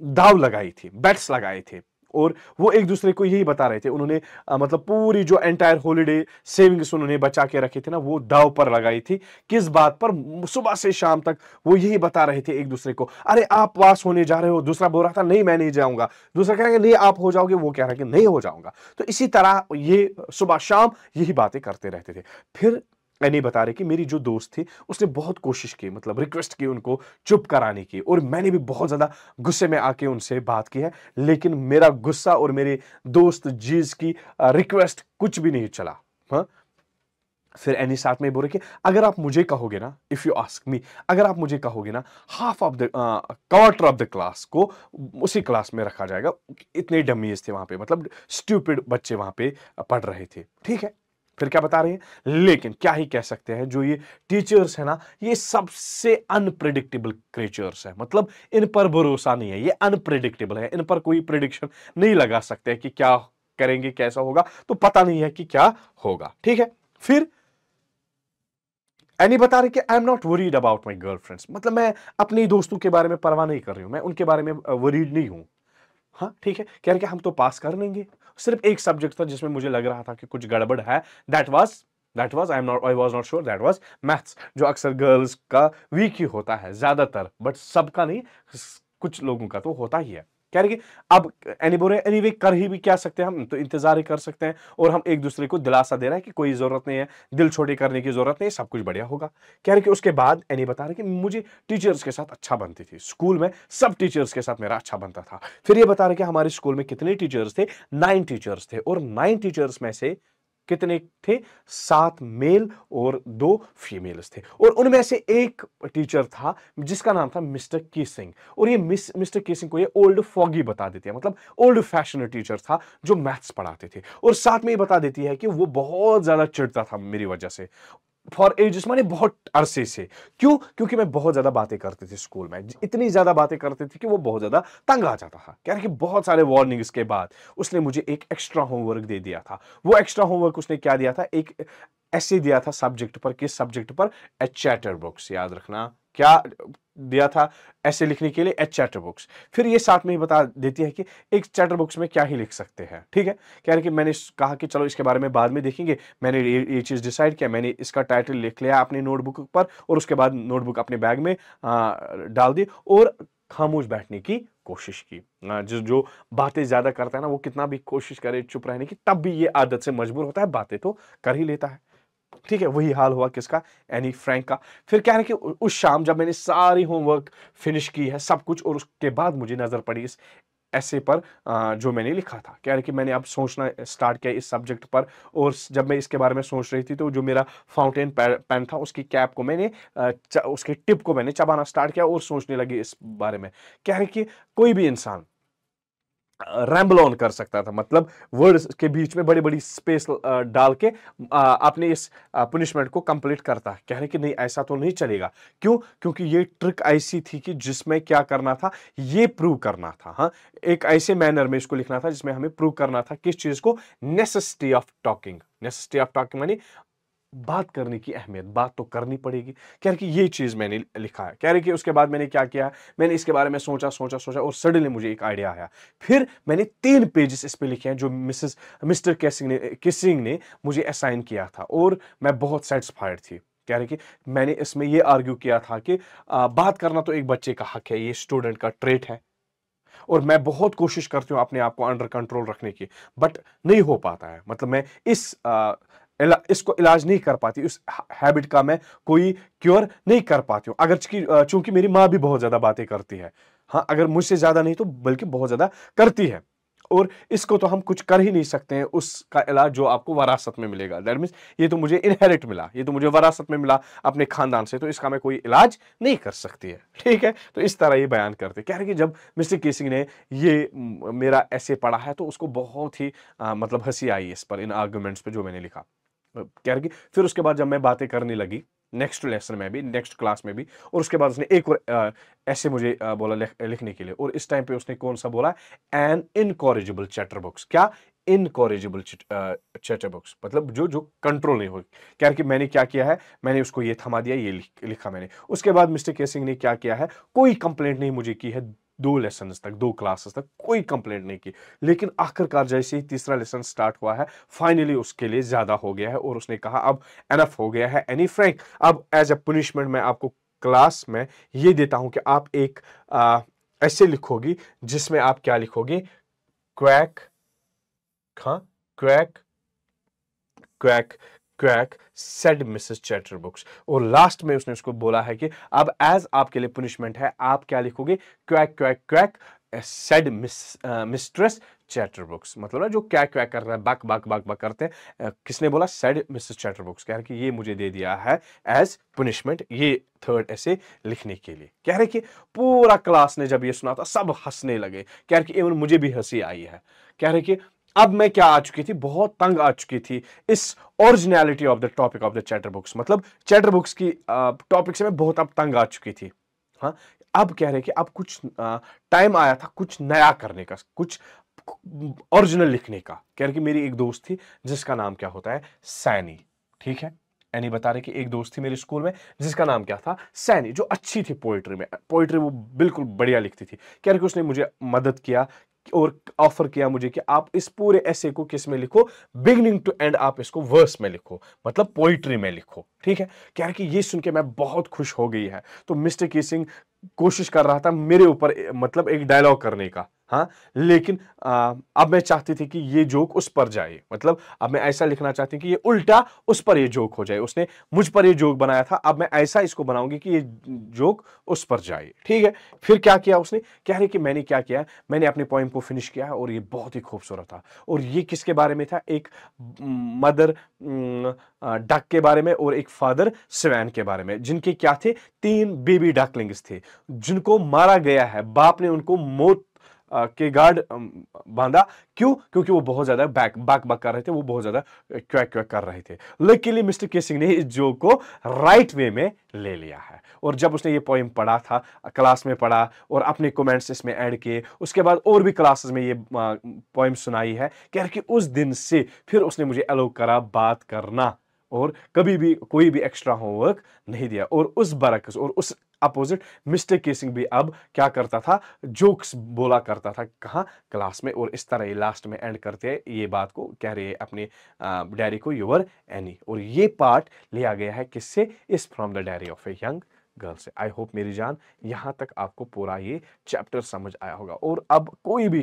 दाव लगाई थी, बेट्स लगाए थे, और वो एक दूसरे को यही बता रहे थे। उन्होंने पूरी जो एंटायर हॉलिडे सेविंग्स उन्होंने बचा के रखी थी ना, वो दाव पर लगाई थी। किस बात पर? सुबह से शाम तक वो यही बता रहे थे एक दूसरे को, अरे आप पास होने जा रहे हो, दूसरा बोल रहा था नहीं मैं नहीं जाऊंगा, दूसरा कह रहा है नहीं आप हो जाओगे, वो कह रहा है कि नहीं हो जाऊंगा। तो इसी तरह ये सुबह शाम यही बातें करते रहते थे। फिर नहीं बता रहे कि मेरी जो दोस्त थी उसने बहुत कोशिश की, रिक्वेस्ट की उनको चुप कराने की, और मैंने भी बहुत ज्यादा गुस्से में आके उनसे बात की है, लेकिन मेरा गुस्सा और मेरे दोस्त जीज की रिक्वेस्ट कुछ भी नहीं चला। हाँ, फिर एनी साथ में बोल रहे कि अगर आप मुझे कहोगे ना, इफ यू आस्क मी, अगर आप मुझे कहोगे ना, half of the quarter of the class को उसी क्लास में रखा जाएगा। इतने डमीज थे वहां पे, स्टूपिड बच्चे वहां पे पढ़ रहे थे। ठीक है, फिर क्या बता रहे हैं? लेकिन क्या ही कह सकते हैं, जो ये टीचर्स है ना, ये सबसे अनप्रिडिक्टेबल क्रिएचर्स है। इन पर भरोसा नहीं है, ये अनप्रिडिक्टेबल है, इन पर कोई प्रिडिक्शन नहीं लगा सकते कि क्या करेंगे, कैसा होगा, तो पता नहीं है कि क्या होगा। ठीक है, फिर एनी बता रहे कि I am not worried about my girlfriends, मैं अपने दोस्तों के बारे में परवाह नहीं कर रही हूं, मैं उनके बारे में वरीड नहीं हूं। हाँ ठीक है, कह रहे कि हम तो पास कर लेंगे। सिर्फ एक सब्जेक्ट था जिसमें मुझे लग रहा था कि कुछ गड़बड़ है, that was I was not sure, that was maths, जो अक्सर गर्ल्स का वीक ही होता है ज्यादातर, बट सबका नहीं, कुछ लोगों का तो होता ही है। कह रहे कि अब एनीवे कर ही भी क्या सकते हैं, हम तो इंतजार ही कर सकते हैं, और हम एक दूसरे को दिलासा दे रहे हैं कि कोई जरूरत नहीं है, दिल छोटे करने की जरूरत नहीं, सब कुछ बढ़िया होगा। कह रहे कि उसके बाद एनी बता रहे कि मुझे टीचर्स के साथ अच्छा बनती थी, स्कूल में सब टीचर्स के साथ मेरा अच्छा बनता था। फिर ये बता रहे कि हमारे स्कूल में कितने टीचर्स थे? 9 टीचर्स थे, और 9 टीचर्स में से कितने थे? 7 मेल और 2 फीमेल्स थे, और उनमें से एक टीचर था जिसका नाम था मिस्टर कीसिंग, और ये मिस्टर कीसिंग को ये ओल्ड फॉगी बता देती है, ओल्ड फैशन टीचर था जो मैथ्स पढ़ाते थे, और साथ में ये बता देती है कि वो बहुत ज्यादा चिढ़ता था मेरी वजह से, फॉर एजेस, माने बहुत अरसे से। क्यों? क्योंकि मैं बहुत ज्यादा बातें करती थी स्कूल में, इतनी ज्यादा बातें करती थी कि वो बहुत ज्यादा तंग आ जाता था। कह रहे कि बहुत सारे वार्निंग्स के बाद उसने मुझे एक एक्स्ट्रा होमवर्क दे दिया था। वो एक्स्ट्रा होमवर्क उसने क्या दिया था? एक ऐसे दिया था सब्जेक्ट पर, किस सब्जेक्ट पर? ए चैटर बुक्स। याद रखना, क्या दिया था ऐसे लिखने के लिए? ए चैटर बुक्स। फिर ये साथ में ही बता देती है कि एक चैटर बुक्स में क्या ही लिख सकते हैं। ठीक है, कह रहे कि मैंने कहा कि चलो इसके बारे में बाद में देखेंगे, मैंने ये चीज डिसाइड किया, मैंने इसका टाइटल लिख लिया अपनी नोटबुक पर, और उसके बाद नोटबुक अपने बैग में डाल दी और खामोश बैठने की कोशिश की। जो बातें ज्यादा करता है ना, वो कितना भी कोशिश करे चुप रहने की, तब भी ये आदत से मजबूर होता है, बातें तो कर ही लेता है। ठीक है, वही हाल हुआ किसका? एनी फ्रैंक का। फिर कह रहे कि उस शाम जब मैंने सारी होमवर्क फिनिश की है सब कुछ, और उसके बाद मुझे नजर पड़ी इस ऐसे पर जो मैंने लिखा था। कह रहे कि मैंने अब सोचना स्टार्ट किया इस सब्जेक्ट पर, और जब मैं इसके बारे में सोच रही थी तो जो मेरा फाउंटेन पेन था उसकी कैप को मैंने उसके टिप को मैंने चबाना स्टार्ट किया और सोचने लगी इस बारे में। कह रहे कि कोई भी इंसान रैम्बल ऑन कर सकता था, वर्ड्स के बीच में बड़ी बड़ी स्पेस डाल के अपने इस पनिशमेंट को कंप्लीट करता है। कह रहे कि नहीं, ऐसा तो नहीं चलेगा। क्यों? क्योंकि ये ट्रिक ऐसी थी कि जिसमें क्या करना था, ये प्रूव करना था। हाँ, एक ऐसे मैनर में इसको लिखना था जिसमें हमें प्रूव करना था किस चीज को? Necessity of talking. Necessity of talking मानी बात करने की अहमियत, बात तो करनी पड़ेगी। कह रहे कि ये चीज मैंने लिखा है। कह रहे कि उसके बाद मैंने क्या किया, मैंने इसके बारे में सोचा और सडनली मुझे एक आइडिया आया। फिर मैंने 3 पेजेस इस पे लिखे हैं जो मिस्टर किसिंग ने मुझे असाइन किया था, और मैं बहुत सेटिस्फाइड थी। कह रहे कि मैंने इसमें यह आर्ग्यू किया था कि बात करना तो एक बच्चे का हक है, ये स्टूडेंट का ट्रेट है, और मैं बहुत कोशिश करती हूँ अपने आप को अंडर कंट्रोल रखने की, बट नहीं हो पाता है। मैं इसको इलाज नहीं कर पाती, उस हैबिट का मैं कोई क्योर नहीं कर पाती हूँ। अगर चूंकि मेरी माँ भी बहुत ज्यादा बातें करती है, हाँ, अगर मुझसे ज्यादा नहीं तो बल्कि बहुत ज्यादा करती है। और इसको तो हम कुछ कर ही नहीं सकते हैं, उसका इलाज जो आपको विरासत में मिलेगा। दैट मीन्स ये तो मुझे इनहेरिट मिला, ये तो मुझे विरासत में मिला अपने खानदान से, तो इसका मैं कोई इलाज नहीं कर सकती है। ठीक है, तो इस तरह ये बयान करते कह रहे कि जब मिस्टर केसिंग ने ये मेरा ऐसे पढ़ा है तो उसको बहुत ही मतलब हंसी आई इस पर, इन आर्गुमेंट्स पे जो मैंने लिखा। कह रहे कि फिर उसके बाद जब मैं बातें करने लगी नेक्स्ट लेसन में भी, नेक्स्ट क्लास में भी, और उसके बाद उसने एक और ऐसे मुझे बोला लिखने के लिए, और इस टाइम पे उसने कौन सा बोला, एन इनकॉरिजिबल चैटरबॉक्स। क्या? इनकॉरिजिबल चैटरबॉक्स, मतलब जो जो कंट्रोल नहीं होगी। कह रहे कि मैंने क्या किया है, मैंने उसको ये थमा दिया, ये लिखा मैंने। उसके बाद मिस्टर केसिंग ने क्या किया है, कोई कंप्लेंट नहीं मुझे की है, 2 लेसन तक, 2 क्लासेस तक कोई कंप्लेंट नहीं की। लेकिन आखिरकार जैसे ही तीसरा लेसन स्टार्ट हुआ है, फाइनली उसके लिए ज्यादा हो गया है और उसने कहा अब एनफ हो गया है एनी फ्रैंक, अब एज ए पनिशमेंट मैं आपको क्लास में ये देता हूं कि आप एक ऐसे लिखोगी जिसमें आप क्या लिखोगे, क्वैक, हाँ, quack quack quack said Mrs chatterbox. और लास्ट में उसने उसको बोला है कि अब एज आपके लिए पनिशमेंट है, आप क्या लिखोगे, quack quack quack said mistress chatterbox. मतलब ना जो क्या क्या कर रहा है, बक बक बक बक करते हैं, किसने बोला, सेड मिसेस चैटरबॉक्स। कह रहे कि ये मुझे दे दिया है एज पनिशमेंट ये थर्ड ऐसे लिखने के लिए। कह रहे कि पूरा क्लास ने जब ये सुना था सब हंसने लगे। कह रहे कि इवन मुझे भी हंसी आई है। कह रहे कि अब मैं क्या आ चुकी थी, बहुत तंग आ चुकी थी इस originality of the topic of the chatterbox, मतलब चैटरबॉक्स की टॉपिक से मैं बहुत अब तंग आ चुकी थी। हाँ, अब कह रहे कि अब कुछ टाइम आया था कुछ नया करने का, कुछ ओरिजिनल लिखने का। कह रहे कि मेरी एक दोस्त थी जिसका नाम क्या होता है, सैनी। ठीक है, एनी बता रहे कि एक दोस्त थी मेरे स्कूल में जिसका नाम क्या था, सैनी, जो अच्छी थी पोइट्री में, पोइट्री वो बिल्कुल बढ़िया लिखती थी। कह रहे कि उसने मुझे मदद किया और ऑफर किया मुझे कि आप इस पूरे ऐसे को किस में लिखो, बिगिनिंग टू एंड आप इसको वर्स में लिखो, मतलब पोइट्री में लिखो। ठीक है, कह रहे कि ये सुन के मैं बहुत खुश हो गई है। तो मिस्टर केसिंग कोशिश कर रहा था मेरे ऊपर मतलब एक डायलॉग करने का, हाँ, लेकिन अब मैं चाहती थी कि ये जोक उस पर जाए, मतलब अब मैं ऐसा लिखना चाहती हूँ कि ये उल्टा उस पर ये जोक हो जाए। उसने मुझ पर ये जोक बनाया था, अब मैं ऐसा इसको बनाऊंगी कि ये जोक उस पर जाए। ठीक है, फिर क्या किया उसने, कह रहे कि मैंने क्या किया, मैंने अपनी पोएम को फिनिश किया और ये बहुत ही खूबसूरत था। और ये किसके बारे में था, एक मदर डक के बारे में और एक फादर स्वैन के बारे में, जिनके क्या थे, 3 बेबी डकलिंग्स थे जिनको मारा गया है। बाप ने उनको मौत के गार्ड बांधा। क्यों? क्योंकि वो बहुत ज्यादा बैक बक बक कर रहे थे, वो बहुत ज्यादा क्वैक क्वैक कर रहे थे। लेकिन मिस्टर केसिंग ने इस जोक को राइट वे में ले लिया है। और जब उसने ये पोएम पढ़ा था, क्लास में पढ़ा और अपने कमेंट्स इसमें ऐड किए, उसके बाद और भी क्लासेस में ये पोएम सुनाई है। कह रहे कि उस दिन से फिर उसने मुझे अलाउ करा बात करना और कभी भी कोई भी एक्स्ट्रा होमवर्क नहीं दिया। और उस बरक्स और उस अपोजिट मिस्टर केसिंग भी अब क्या करता था, जोक्स बोला करता था, कहाँ, क्लास में। और इस तरह ये लास्ट में एंड करते हैं ये बात को, कह रहे हैं अपने डायरी को, योर एनी। और ये पार्ट लिया गया है किससे, इस from the diary of a young girl से। आई होप मेरी जान यहां तक आपको पूरा ये चैप्टर समझ आया होगा। और अब कोई भी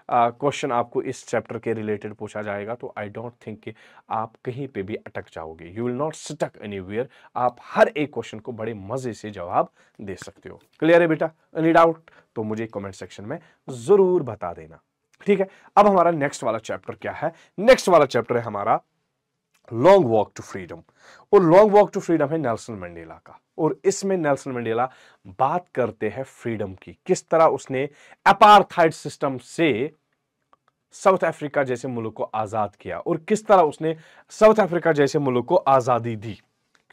क्वेश्चन आपको इस चैप्टर के रिलेटेड पूछा जाएगा तो आई डोंट थिंक कि आप कहीं पे भी अटक जाओगे। You will not stuck anywhere. आप हर एक क्वेश्चन को बड़े मजे से जवाब दे सकते हो। क्लियर है बेटा? एनी डाउट तो मुझे कमेंट सेक्शन में जरूर बता देना। ठीक है, अब हमारा नेक्स्ट वाला चैप्टर क्या है, नेक्स्ट वाला चैप्टर है हमारा लॉन्ग वॉक टू फ्रीडम। और लॉन्ग वॉक टू फ्रीडम है नेल्सन मंडेला का। और इसमें नेल्सन मंडेला बात करते हैं फ्रीडम की, किस तरह उसने अपार्थाइड सिस्टम से साउथ अफ्रीका जैसे मुल्क को आजाद किया और किस तरह उसने साउथ अफ्रीका जैसे मुल्क को आजादी दी।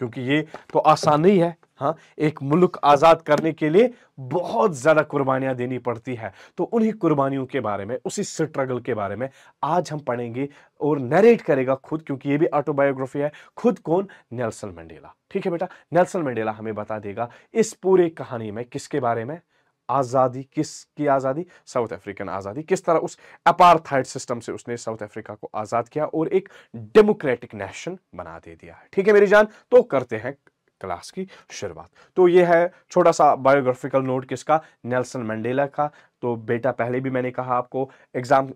क्योंकि ये तो आसान नहीं है, हाँ, एक मुल्क आजाद करने के लिए बहुत ज्यादा कुर्बानियां देनी पड़ती है। तो उन्हीं कुर्बानियों के बारे में, उसी स्ट्रगल के बारे में आज हम पढ़ेंगे। और नरेट करेगा खुद, क्योंकि ये भी ऑटोबायोग्राफी है, खुद कौन, नेल्सन मंडेला। ठीक है बेटा, नेल्सन मंडेला हमें बता देगा इस पूरे कहानी में किसके बारे में, आजादी, किसकी आजादी, साउथ अफ्रीकन आजादी, किस तरह उस अपार्थाइड सिस्टम से उसने साउथ अफ्रीका को आजाद किया और एक डेमोक्रेटिक नेशन बना दे दिया है। ठीक है मेरी जान, तो करते हैं क्लास की शुरुआत। तो ये है छोटा सा बायोग्राफिकल नोट किसका, नेल्सन मंडेला का। तो बेटा पहले भी मैंने कहा आपको एग्जाम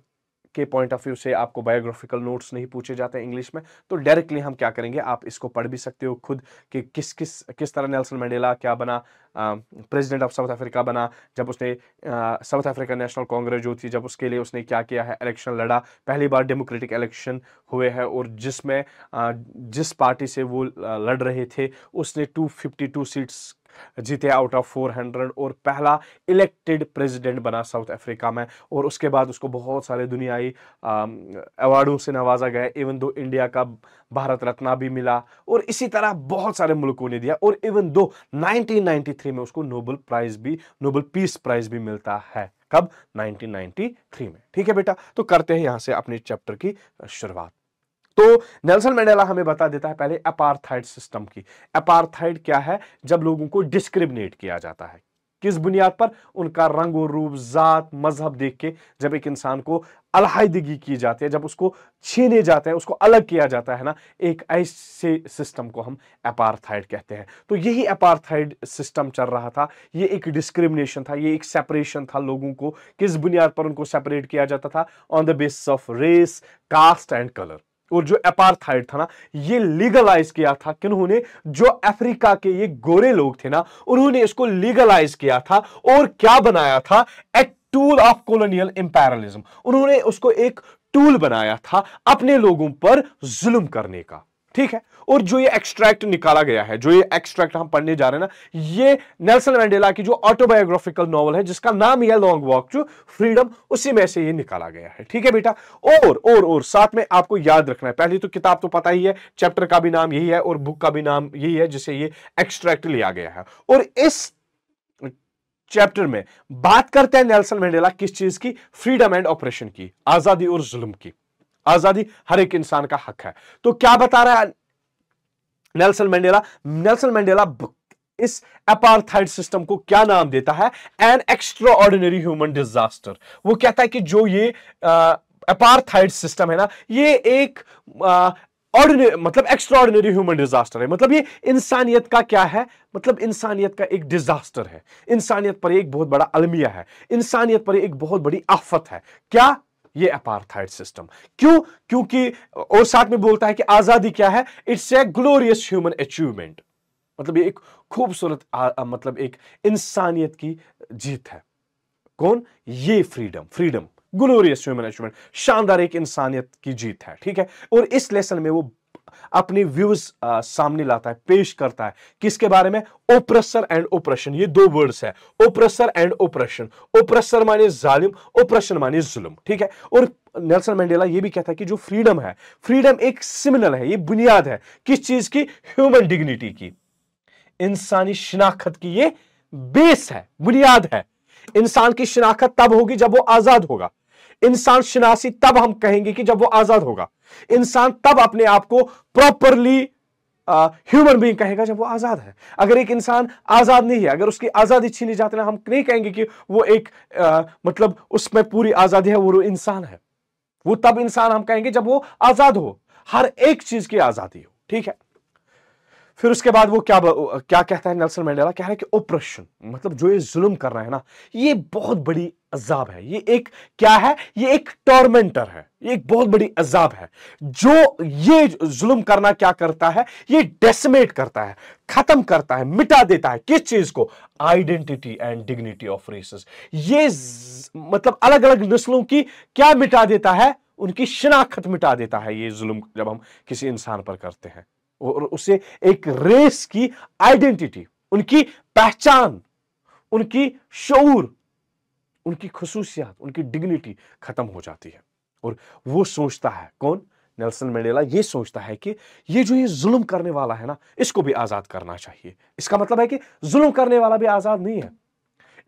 के पॉइंट ऑफ व्यू से आपको बायोग्राफिकल नोट्स नहीं पूछे जाते हैं इंग्लिश में, तो डायरेक्टली हम क्या करेंगे, आप इसको पढ़ भी सकते हो खुद कि किस तरह नेल्सन मंडेला क्या बना, प्रेसिडेंट ऑफ साउथ अफ्रीका बना, जब उसने साउथ अफ्रीका नेशनल कांग्रेस जो थी, जब उसके लिए उसने क्या किया है, इलेक्शन लड़ा, पहली बार डेमोक्रेटिक इलेक्शन हुए हैं और जिसमें जिस पार्टी से वो लड़ रहे थे उसने 252 सीट्स जीते आउट ऑफ 400 और पहला इलेक्टेड प्रेसिडेंट बना साउथ अफ्रीका में। और उसके बाद उसको बहुत सारे दुनियाई अवार्डों से नवाजा गया, इवन दो इंडिया का भारत रत्न भी मिला और इसी तरह बहुत सारे मुल्कों ने दिया, और इवन दो 1993 में उसको नोबेल पीस प्राइज भी मिलता है। कब? 1993 में। ठीक है बेटा, तो करते हैं यहां से अपने चैप्टर की शुरुआत। तो नेल्सन मंडेला हमें बता देता है पहले अपार्थाइड सिस्टम की। अपार्थाइड क्या है? जब लोगों को डिस्क्रिमिनेट किया जाता है, किस बुनियाद पर? उनका रंग और रूप, जात, मजहब देख के जब एक इंसान को अलहाइदगी की जाती है, जब उसको छीने जाते हैं, उसको अलग किया जाता है ना, एक ऐसे सिस्टम को हम अपार्थाइड कहते हैं। तो यही अपार्थाइड सिस्टम चल रहा था, ये एक डिस्क्रिमिनेशन था, ये एक सेपरेशन था। लोगों को किस बुनियाद पर उनको सेपरेट किया जाता था? On the basis of race, caste and colour. और जो अपार्थाइड था ना, ये लीगलाइज किया था किन्होंने? जो अफ्रीका के ये गोरे लोग थे ना, उन्होंने इसको लीगलाइज किया था और क्या बनाया था? एक टूल ऑफ कॉलोनियल इंपेरियलिज्म। उन्होंने उसको एक टूल बनाया था अपने लोगों पर जुल्म करने का। ठीक है, और जो ये एक्सट्रैक्ट निकाला गया है, जो ये एक्सट्रैक्ट हम पढ़ने जा रहे हैं ना, ये नेल्सन मंडेला की जो ऑटोबायोग्राफिकल नॉवल है जिसका नाम ही है लॉन्ग वॉक टू फ्रीडम, उसी में से ये निकाला गया है। ठीक है बेटा, और साथ में आपको याद रखना है, पहली तो किताब तो पता ही है, चैप्टर का भी नाम यही है और बुक का भी नाम यही है जिसे ये एक्सट्रैक्ट लिया गया है। और इस चैप्टर में बात करते हैं नेल्सन मंडेला किस चीज की? फ्रीडम एंड ऑपरेशन की, आजादी और जुल्म की। आजादी हर एक इंसान का हक है। तो क्या बता रहा है नेल्सन मंडेला? नेल्सन मंडेला इस अपार्थाइड सिस्टम को क्या नाम देता है? An extra ordinary human disaster. वो कहता है कि जो ये अपार्थाइड सिस्टम है ना, ये एक मतलब एक्स्ट्रा ऑर्डिनरी ह्यूमन डिजास्टर है। मतलब ये इंसानियत का क्या है? मतलब इंसानियत का एक डिजास्टर है, इंसानियत पर एक बहुत बड़ा अलमिया है, इंसानियत पर एक बहुत बड़ी आफत है। क्या? ये अपार्थाइड सिस्टम। क्यों? क्योंकि और साथ में बोलता है कि आजादी क्या है? It's a glorious human achievement. मतलब ये एक खूबसूरत मतलब एक इंसानियत की जीत है। कौन? ये फ्रीडम ग्लोरियस ह्यूमन अचीवमेंट, शानदार एक इंसानियत की जीत है। ठीक है, और इस लेसन में वो अपने व्यूज सामने लाता है, पेश करता है किसके बारे में? Oppressor and oppression. ये दो वर्ड्स है, ओप्रेसर एंड ओप्रेशन। ओप्रेसर माने जालिम, ओप्रेशन माने जुल्म। ठीक है, और नेल्सन मंडेला ये भी कहता है कि जो फ्रीडम है, फ्रीडम एक सिग्नल है, ये बुनियाद है किस चीज की? ह्यूमन डिग्निटी की, इंसानी शिनाख्त की। ये बेस है, बुनियाद है। इंसान की शिनाख्त तब होगी जब वो आजाद होगा। इंसान शिनासी तब हम कहेंगे कि जब वो आजाद होगा। इंसान तब अपने आप को प्रॉपरली ह्यूमन बीइंग कहेगा जब वो आजाद है। अगर एक इंसान आजाद नहीं है, अगर उसकी आजादी छीनी जाती है, हम नहीं कहेंगे कि वो एक मतलब उसमें पूरी आजादी है, वो इंसान है। वो तब इंसान हम कहेंगे जब वो आजाद हो, हर एक चीज की आजादी हो। ठीक है, फिर उसके बाद वो क्या कहता है नेल्सन मंडेला? कह रहा है कि ओप्रेशन, मतलब जो ये जुल्म कर रहा है ना, ये बहुत बड़ी अजाब है। ये एक क्या है? ये एक टॉर्मेंटर है, ये एक बहुत बड़ी अजाब है। जो ये जुल्म करना क्या करता है? ये डेसिमेट करता है, खत्म करता है, मिटा देता है किस चीज को? Identity and dignity of races. ये मतलब अलग अलग नस्लों की क्या मिटा देता है? उनकी शिनाख्त मिटा देता है ये जुल्म जब हम किसी इंसान पर करते हैं, और उसे एक रेस की आइडेंटिटी, उनकी पहचान, उनकी शऊर, उनकी खुसूसियात, उनकी डिग्निटी खत्म हो जाती है। और वो सोचता है, कौन? नेल्सन मंडेला ये सोचता है कि ये जो ये जुल्म करने वाला है ना, इसको भी आजाद करना चाहिए। इसका मतलब है कि जुल्म करने वाला भी आजाद नहीं है।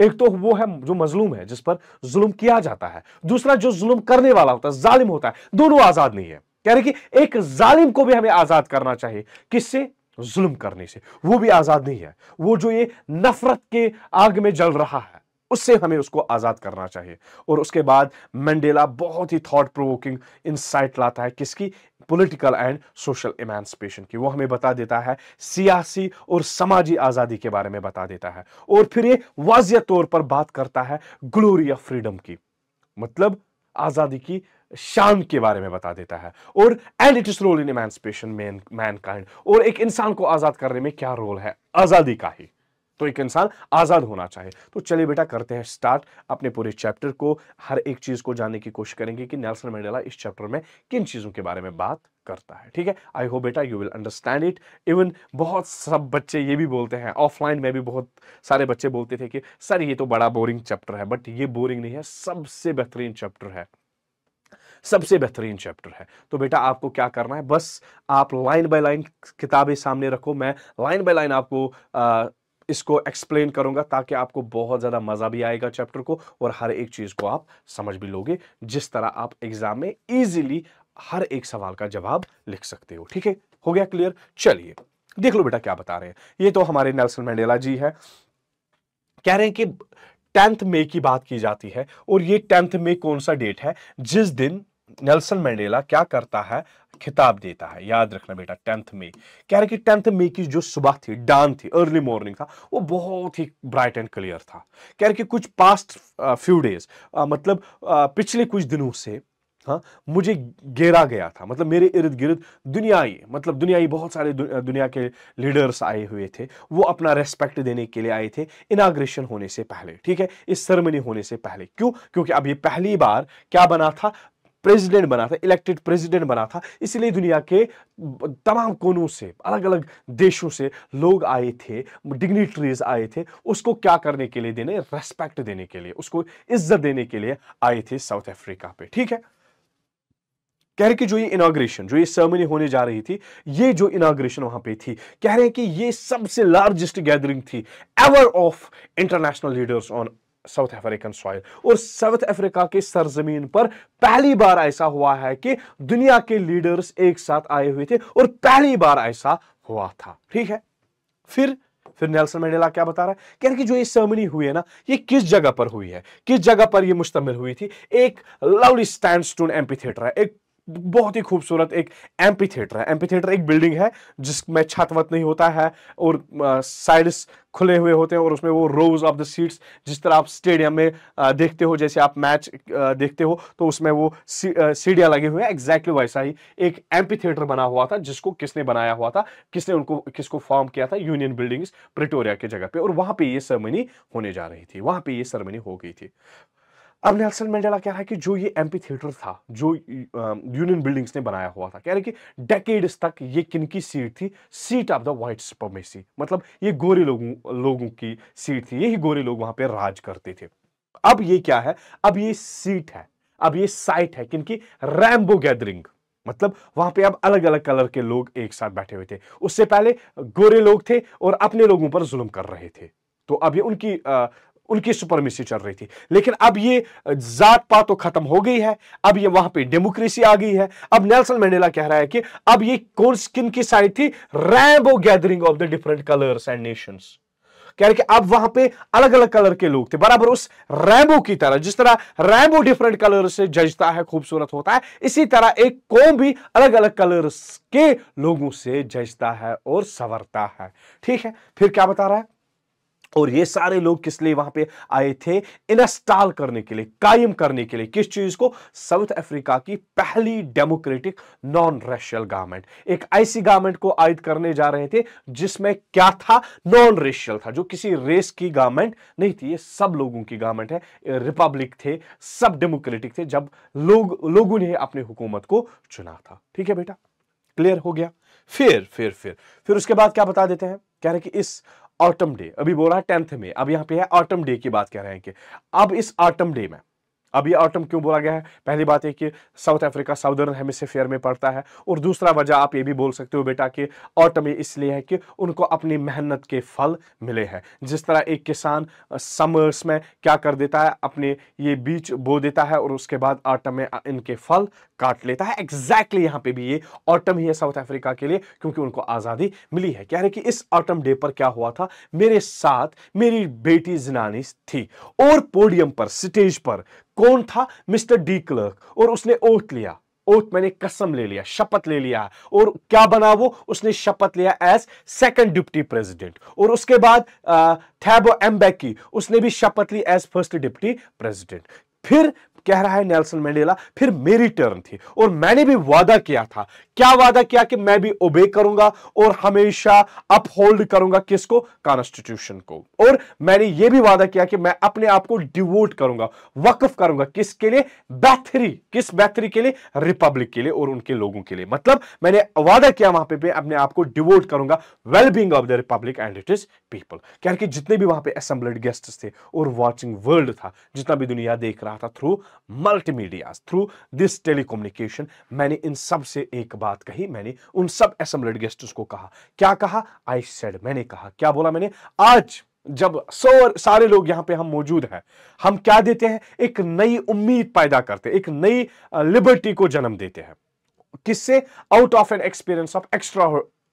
एक तो वो है जो मजलूम है, जिस पर जुल्म किया जाता है, दूसरा जो जुल्म करने वाला होता है, जालिम होता है, दोनों आजाद नहीं है। कह रहे कि एक जालिम को भी हमें आजाद करना चाहिए, किससे? जुल्म करने से। वो भी आजाद नहीं है, वो जो ये नफरत के आग में जल रहा है, उससे हमें उसको आजाद करना चाहिए। और उसके बाद मंडेला बहुत ही थॉट प्रोवोकिंग इंसाइट लाता है, किसकी? पॉलिटिकल एंड सोशल इमेंसिपेशन की। वो हमें बता देता है सियासी और समाजी आजादी के बारे में बता देता है। और फिर ये वाज़िह तौर पर बात करता है ग्लोरी ऑफ फ्रीडम की, मतलब आजादी की शान के बारे में बता देता है, और and it is role in emancipation mankind, और एक इंसान को आजाद करने में क्या रोल है आजादी का ही, तो एक इंसान आजाद होना चाहिए। तो चलिए बेटा करते हैं स्टार्ट अपने पूरे चैप्टर को, हर एक चीज को जानने की कोशिश करेंगे कि नेल्सन मंडेला इस चैप्टर में किन चीजों के बारे में बात करता है। ठीक है, आई होप बेटा you will understand it. Even बहुत सब बच्चे ये भी बोलते हैं, ऑफलाइन में भी बहुत सारे बच्चे बोलते थे कि सर ये तो बड़ा बोरिंग चैप्टर है, बट ये बोरिंग नहीं है, सबसे बेहतरीन चैप्टर है, सबसे बेहतरीन चैप्टर है। तो बेटा आपको क्या करना है, बस आप लाइन बाय लाइन किताबें सामने रखो, मैं लाइन बाय लाइन आपको इसको एक्सप्लेन करूंगा ताकि आपको बहुत ज्यादा मजा भी आएगा चैप्टर को, और हर एक चीज को आप समझ भी लोगे, जिस तरह आप एग्जाम में इजीली हर एक सवाल का जवाब लिख सकते हो। ठीक है, हो गया क्लियर। चलिए देख लो बेटा क्या बता रहे हैं। ये तो हमारे नेल्सन मंडेला जी है, कह रहे हैं कि 10 मई की बात की जाती है, और ये 10 मई कौन सा डेट है जिस दिन नेल्सन मंडेला क्या करता है, खिताब देता है। याद रखना बेटा 10 मई, कह रहे कि 10 मई की जो सुबह थी, डान थी, अर्ली मॉर्निंग था, वो बहुत ही ब्राइट एंड क्लियर था। कह रहे कि कुछ पास्ट फ्यू डेज, मतलब पिछले कुछ दिनों से हाँ मुझे घेरा गया था, मतलब मेरे इर्द गिर्द दुनियाई बहुत सारे दुनिया के लीडर्स आए हुए थे, वो अपना रेस्पेक्ट देने के लिए आए थे इनाग्रेशन होने से पहले। ठीक है, इस सेरेमनी होने से पहले। क्यों? क्योंकि अब ये पहली बार क्या बना था, प्रेसिडेंट बना था, इलेक्टेड प्रेसिडेंट बना था, इसलिए दुनिया के तमाम कोनों से, अलग अलग देशों से लोग आए थे, डिग्निटरीज आए थे, उसको क्या करने के लिए, देने, रेस्पेक्ट देने के लिए, उसको इज्जत देने के लिए आए थे साउथ अफ्रीका पे। ठीक है, कह रहे कि जो ये इनॉग्रेशन, जो ये सेरेमनी होने जा रही थी, ये जो इनॉग्रेशन वहां पे थी, कह रहे हैं कि ये सबसे लार्जेस्ट गैदरिंग थी ever of international leaders on south African soil, और साउथ अफ्रीका के सरजमीन पर पहली बार ऐसा हुआ है कि दुनिया के लीडर्स एक साथ आए हुए थे, और पहली बार ऐसा हुआ था। ठीक है, फिर नेल्सन मंडेला क्या बता रहा है, कह रहे कि जो ये सेरेमनी हुई है ना, ये किस जगह पर हुई है, किस जगह पर ये मुश्तमिल हुई थी। एक लवली सैंडस्टोन एम्फीथिएटर है, एक बहुत ही खूबसूरत एक एम्पी थिएटर है। एम्पी थिएटर एक बिल्डिंग है जिसमें छतवत नहीं होता है, और साइड्स खुले हुए होते हैं, और उसमें वो रोज ऑफ द सीट्स, जिस तरह आप स्टेडियम में देखते हो, जैसे आप मैच देखते हो तो उसमें वो सीढ़ियां लगे हुए हैं, एग्जैक्टली वैसा ही एक एम्पी थिएटर बना हुआ था, जिसको किसने बनाया हुआ था, किसको फॉर्म किया था, यूनियन बिल्डिंग्स प्रिटोरिया की जगह पे, और वहां पे ये सेरेमनी होने जा रही थी, वहां पे ये सेरेमनी हो गई थी। अब नेल्सन मंडेला कह रहा है कि जो ये एम्पी थिएटर था, जो यूनियन बिल्डिंग्स ने बनाया हुआ था, कह रहे कि डेकेड्स तक ये किनकी सीट थी, seat of the white supremacy, मतलब ये गोरे लोगों की सीट थी, यही गोरे लोग वहां पे राज करते थे। अब ये क्या है, अब ये सीट है, अब ये साइट है किनकी, रैम्बो गैदरिंग, मतलब वहां पे अब अलग अलग कलर के लोग एक साथ बैठे हुए थे। उससे पहले गोरे लोग थे और अपने लोगों पर जुल्म कर रहे थे, तो अब ये उनकी सुपरमेसी चल रही थी। लेकिन अब ये जात पात तो खत्म हो गई है, अब ये वहां पे डेमोक्रेसी आ गई है। अब नेल्सन मंडेला कह रहा है कि अब ये किन की साइड थी, Rambo gathering of the different colours and Nations. कह रहे कि अब वहां पे अलग अलग कलर के लोग थे, बराबर उस रैम्बो की तरह, जिस तरह रैम्बो डिफरेंट कलर से जजता है, खूबसूरत होता है, इसी तरह एक कौम भी अलग अलग कलर्स के लोगों से जजता है और संवरता है। ठीक है, फिर क्या बता रहा है, और ये सारे लोग किस लिए वहां पे आए थे, इंस्टॉल करने के लिए, कायम करने के लिए, किस चीज को, साउथ अफ्रीका की पहली डेमोक्रेटिक नॉन रेशियल गवर्नमेंट, एक ऐसी गवर्नमेंट को आयद करने जा रहे थे जिसमें क्या था, नॉन रेशियल था, जो किसी रेस की गवर्नमेंट नहीं थी, ये सब लोगों की गवर्नमेंट है, रिपब्लिक थे, सब डेमोक्रेटिक थे, जब लोगों ने अपनी हुकूमत को चुना था। ठीक है बेटा, क्लियर हो गया। फिर उसके बाद क्या बता देते हैं, कह रहे कि इस ऑटम डे, अभी बोला 10 में, अब यहां पे है ऑटम डे की बात कह रहे हैं कि अब इस ऑटम डे में, अब ये ऑटम क्यों बोला गया है, पहली बात है कि साउथ अफ्रीका साउदर्न हेमिस्फीयर में पड़ता है, और दूसरा वजह आप ये भी बोल सकते हो बेटा कि ऑटम इसलिए है कि उनको अपनी मेहनत के फल मिले हैं। जिस तरह एक किसान समर्स में क्या कर देता है, अपने ये बीज बो देता है और उसके बाद ऑटम में इनके फल काट लेता है, एग्जैक्टली यहां पे भी ये ऑटम ही है साउथ अफ्रीका के लिए, क्योंकि उनको आजादी मिली है। कह रहे कि इस ऑटम डे पर क्या हुआ था, मेरे साथ मेरी बेटी जिनानी थी, और पोडियम पर, स्टेज पर कौन था, मिस्टर डी क्लर्क, और उसने ओथ लिया, ओथ मैंने कसम ले लिया, शपथ ले लिया, और क्या बना वो, उसने शपथ लिया एज सेकंड डिप्टी प्रेसिडेंट, और उसके बाद थैबो एम्बेकी, उसने भी शपथ ली एज फर्स्ट डिप्टी प्रेसिडेंट। फिर कह रहा है नेल्सन मंडेला, फिर मेरी टर्न थी और मैंने भी वादा किया था। क्या वादा किया? कि मैं भी ओबे करूंगा और हमेशा अपहोल्ड करूंगा किसको? कॉन्स्टिट्यूशन को। और मैंने यह भी वादा किया कि मैं अपने आप को डिवोट करूंगा, वक्फ करूंगा किसके लिए? बेहतरी। किस बेहतरी के लिए? रिपब्लिक के लिए और उनके लोगों के लिए। मतलब मैंने वादा किया वहां पे अपने आप को डिवोट करूंगा wellbeing of the Republic and it is people. कह कि जितने भी वहां पे असेंबल्ड गेस्ट्स थे और वॉचिंग वर्ल्ड था, जितना भी दुनिया देख रहा था through multimedia, through this telecommunication, मैंने इन सब से एक बात कही। मैंने उन सब असेंबल्ड गेस्ट्स को कहा, क्या कहा? आई सेड, मैंने कहा, क्या बोला मैंने? आज जब सारे लोग यहां पे हम मौजूद हैं, हम क्या देते हैं? एक नई उम्मीद पैदा करते हैं, एक नई लिबर्टी को जन्म देते हैं। किससे? Out of an experience of extra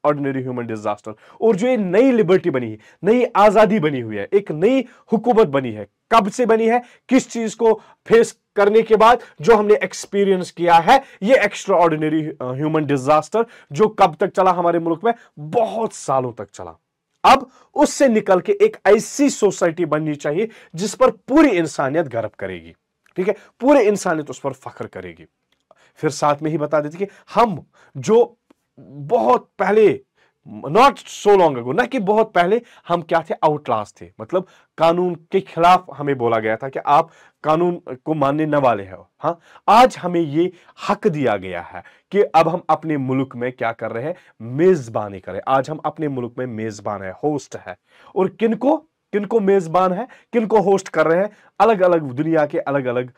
ordinary human disaster. और जो ये नई लिबर्टी बनी है, नई आजादी बनी हुई है, एक नई हुकूमत बनी है, कब से बनी है? किस चीज को फेस करने के बाद? जो हमने एक्सपीरियंस किया है, ये एक्स्ट्रा ऑर्डिनरी ह्यूमन डिजास्टर, जो कब तक चला हमारे मुल्क में? बहुत सालों तक चला। अब उससे निकल के एक ऐसी सोसाइटी बननी चाहिए जिस पर पूरी इंसानियत गर्व करेगी। ठीक है, पूरी इंसानियत उस पर फख्र करेगी। फिर साथ में ही बता देते कि हम जो बहुत पहले, नॉट सो लॉन्ग अगो, ना कि बहुत पहले, हम क्या थे? आउटलास्ट थे। मतलब कानून के खिलाफ हमें बोला गया था कि आप कानून को मानने न वाले हो। हाँ, आज हमें ये हक दिया गया है कि अब हम अपने मुल्क में क्या कर रहे हैं? मेजबानी करें। आज हम अपने मुल्क में मेजबान है, होस्ट है। और किनको किनको मेजबान है, किनको होस्ट कर रहे हैं? अलग अलग दुनिया के अलग अलग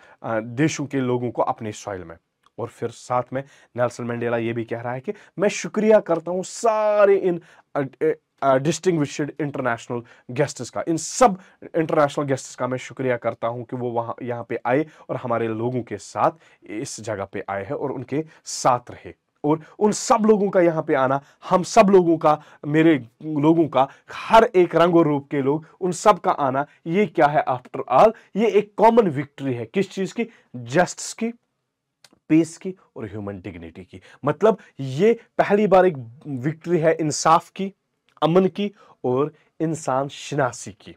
देशों के लोगों को अपने सॉइल में। और फिर साथ में नेल्सन मंडेला ये भी कह रहा है कि मैं शुक्रिया करता हूं सारे इन डिस्टिंग्विश्ड इंटरनेशनल गेस्ट्स का, इन सब इंटरनेशनल गेस्ट्स का मैं शुक्रिया करता हूं कि वो यहां पे आए और हमारे लोगों के साथ इस जगह पे आए हैं और उनके साथ रहे। और उन सब लोगों का यहां पे आना, हम सब लोगों का, मेरे लोगों का, हर एक रंग और रूप के लोग, उन सब का आना, ये क्या है? आफ्टर ऑल ये एक कॉमन विक्ट्री है। किस चीज की? जस्टिस की, पीस की और ह्यूमन डिग्निटी की। मतलब ये पहली बार एक विक्ट्री है इंसाफ की, अमन की और इंसान शिनासी की।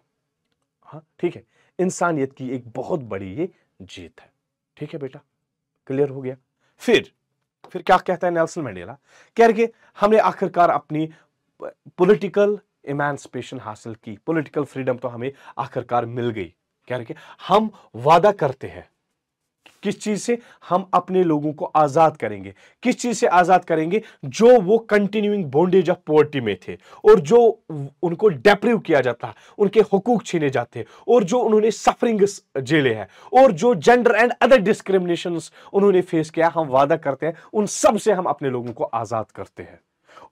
हाँ, ठीक है, इंसानियत की एक बहुत बड़ी ये जीत है। ठीक है बेटा, क्लियर हो गया? फिर क्या कहता है नेल्सन मंडेला? कह रहे हमने आखिरकार अपनी पॉलिटिकल इमांसिपेशन हासिल की, पॉलिटिकल फ्रीडम तो हमें आखिरकार मिल गई। कह रहे हम वादा करते हैं किस चीज से? हम अपने लोगों को आजाद करेंगे। किस चीज से आजाद करेंगे? जो वो कंटिन्यूइंग बॉन्डेज ऑफ पॉवर्टी में थे और जो उनको डेप्रिव किया जाता, उनके हुकूक छीने जाते और जो उन्होंने सफरिंग झेले हैं और जो जेंडर एंड अदर डिस्क्रिमिनेशंस उन्होंने फेस किया, हम वादा करते हैं उन सब से हम अपने लोगों को आजाद करते हैं।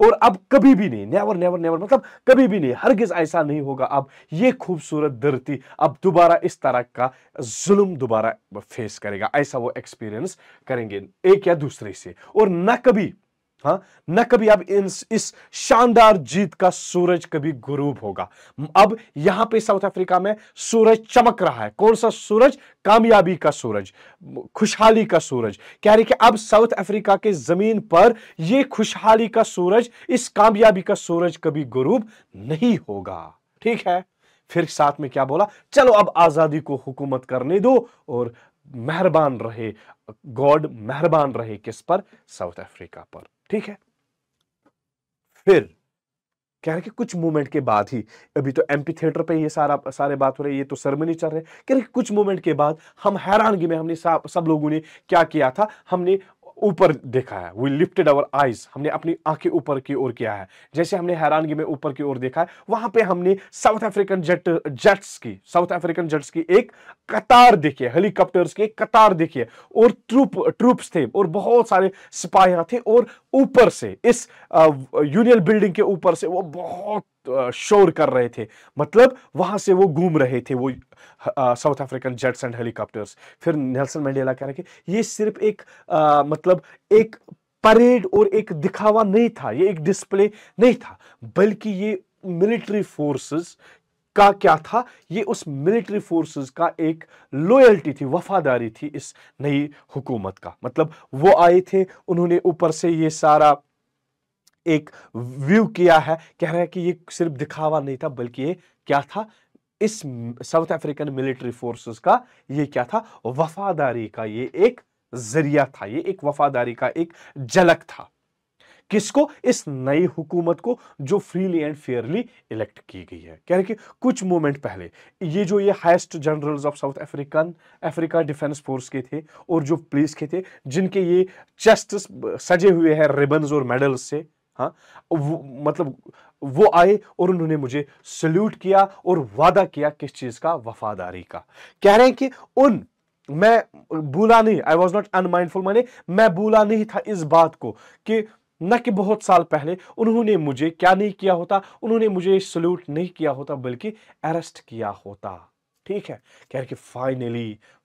और अब कभी भी नहीं, नेवर नेवर नेवर, मतलब कभी भी नहीं, हरगिज ऐसा नहीं होगा। अब ये खूबसूरत धरती अब दोबारा इस तरह का जुल्म दोबारा फेस करेगा, ऐसा वो एक्सपीरियंस करेंगे एक या दूसरे से। और न कभी, हाँ, न कभी अब इस शानदार जीत का सूरज कभी गुरूब होगा। अब यहां पे साउथ अफ्रीका में सूरज चमक रहा है। कौन सा सूरज? कामयाबी का सूरज, खुशहाली का सूरज। कह रहे कि अब साउथ अफ्रीका के जमीन पर यह खुशहाली का सूरज, इस कामयाबी का सूरज कभी गुरूब नहीं होगा। ठीक है, फिर साथ में क्या बोला? चलो अब आजादी को हुकूमत करने दो और मेहरबान रहे गॉड, मेहरबान रहे किस पर? साउथ अफ्रीका पर। ठीक है, फिर कह रहे कि कुछ मोमेंट के बाद ही, अभी तो एमपी थिएटर पे ये सारे बात हो रही है, ये तो सेरेमनी चल रही है। कह रहे कुछ मोमेंट के बाद हम हैरानगी में, हमने सब लोगों ने क्या किया था? हमने ऊपर देखा है। वी लिफ्टेड आवर आइज, हमने अपनी आंखें ऊपर की ओर किया है। जैसे हमने हैरानगी में ऊपर की ओर देखा है, वहां पे हमने साउथ अफ्रीकन जेट्स की एक कतार देखी है, हेलीकॉप्टर्स की एक कतार देखी है और ट्रूप्स थे और बहुत सारे सिपाहियां थे और ऊपर से इस यूनियन बिल्डिंग के ऊपर से वो बहुत शोर कर रहे थे। मतलब वहां से वो घूम रहे थे वो south African jets and helicopters. फिर नेल्सन मंडेला कह रहे कि ये सिर्फ एक मतलब एक परेड और एक दिखावा नहीं था, ये एक डिस्प्ले नहीं था, बल्कि ये मिलिट्री फोर्सेस का क्या था? ये उस मिलिट्री फोर्सेस का एक लॉयल्टी थी, वफादारी थी इस नई हुकूमत का। मतलब वो आए थे, उन्होंने ऊपर से ये सारा एक व्यू किया है। कह रहा है कि ये सिर्फ दिखावा नहीं था, बल्कि ये क्या था? इस साउथ अफ्रीकन मिलिट्री फोर्सेस का ये क्या था, वफादारी का ये एक जरिया था, ये एक वफादारी का एक झलक था। किसको, इस नई हुकूमत को जो फ्रीली एंड फेयरली इलेक्ट की गई है। कह रहे कि कुछ मोमेंट पहले ये जो ये highest generals of south Africa defence force के थे और जो पुलिस के थे, जिनके ये चेस्ट सजे हुए हैं रिबन्स और मेडल्स से, हाँ, मतलब वो आए और उन्होंने मुझे सल्यूट किया और वादा किया किस चीज का, वफादारी का। कह रहे हैं कि मैं भूला नहीं, आई वॉज नॉट अनमाइंडफुल, माने मैं भूला नहीं था इस बात को कि न कि बहुत साल पहले उन्होंने मुझे क्या नहीं किया होता, उन्होंने मुझे सल्यूट नहीं किया होता बल्कि अरेस्ट किया होता। ठीक है, कह रहे कि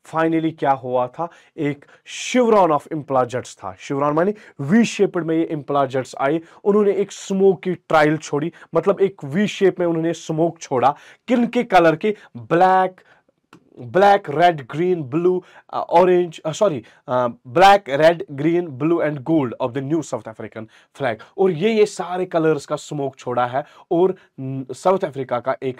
फाइनली क्या हुआ था, एक शिवरॉन ऑफ इम्प्लाजेट्स था। शिवरॉन माने वी शेप्ड में ये इम्प्लाजेट्स आए, उन्होंने एक स्मोक की ट्रायल छोड़ी, मतलब एक वी शेप में उन्होंने स्मोक छोड़ा। किन के कलर के, black red green blue orange, sorry, black red green blue and gold of the new south African flag. और ये सारे कलर्स का स्मोक छोड़ा है और साउथ अफ्रीका का एक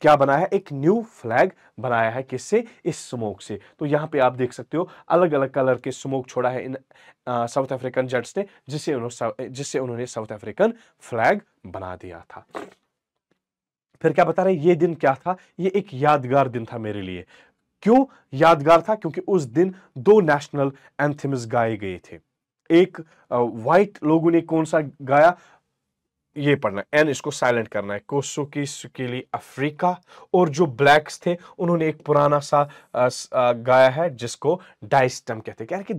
क्या बना है, एक न्यू फ्लैग बनाया है। किससे, इस स्मोक से। तो यहां पे आप देख सकते हो अलग अलग कलर के स्मोक छोड़ा है इन साउथ अफ्रीकन जेट्स ने, जिससे उन्होंने साउथ अफ्रीकन फ्लैग बना दिया था। फिर क्या बता रहे, ये दिन क्या था, ये एक यादगार दिन था मेरे लिए। क्यों यादगार था, क्योंकि उस दिन दो नेशनल एंथम्स गाए गए थे। एक व्हाइट लोगों ने कौन सा गाया, ये पढ़ना, एन इसको साइलेंट करना है, कोसोकी सुकीली अफ्रीका। और जो ब्लैक्स थे उन्होंने एक पुराना सा गाया है जिसको डाइस्टम कहते हैं। क्या है कि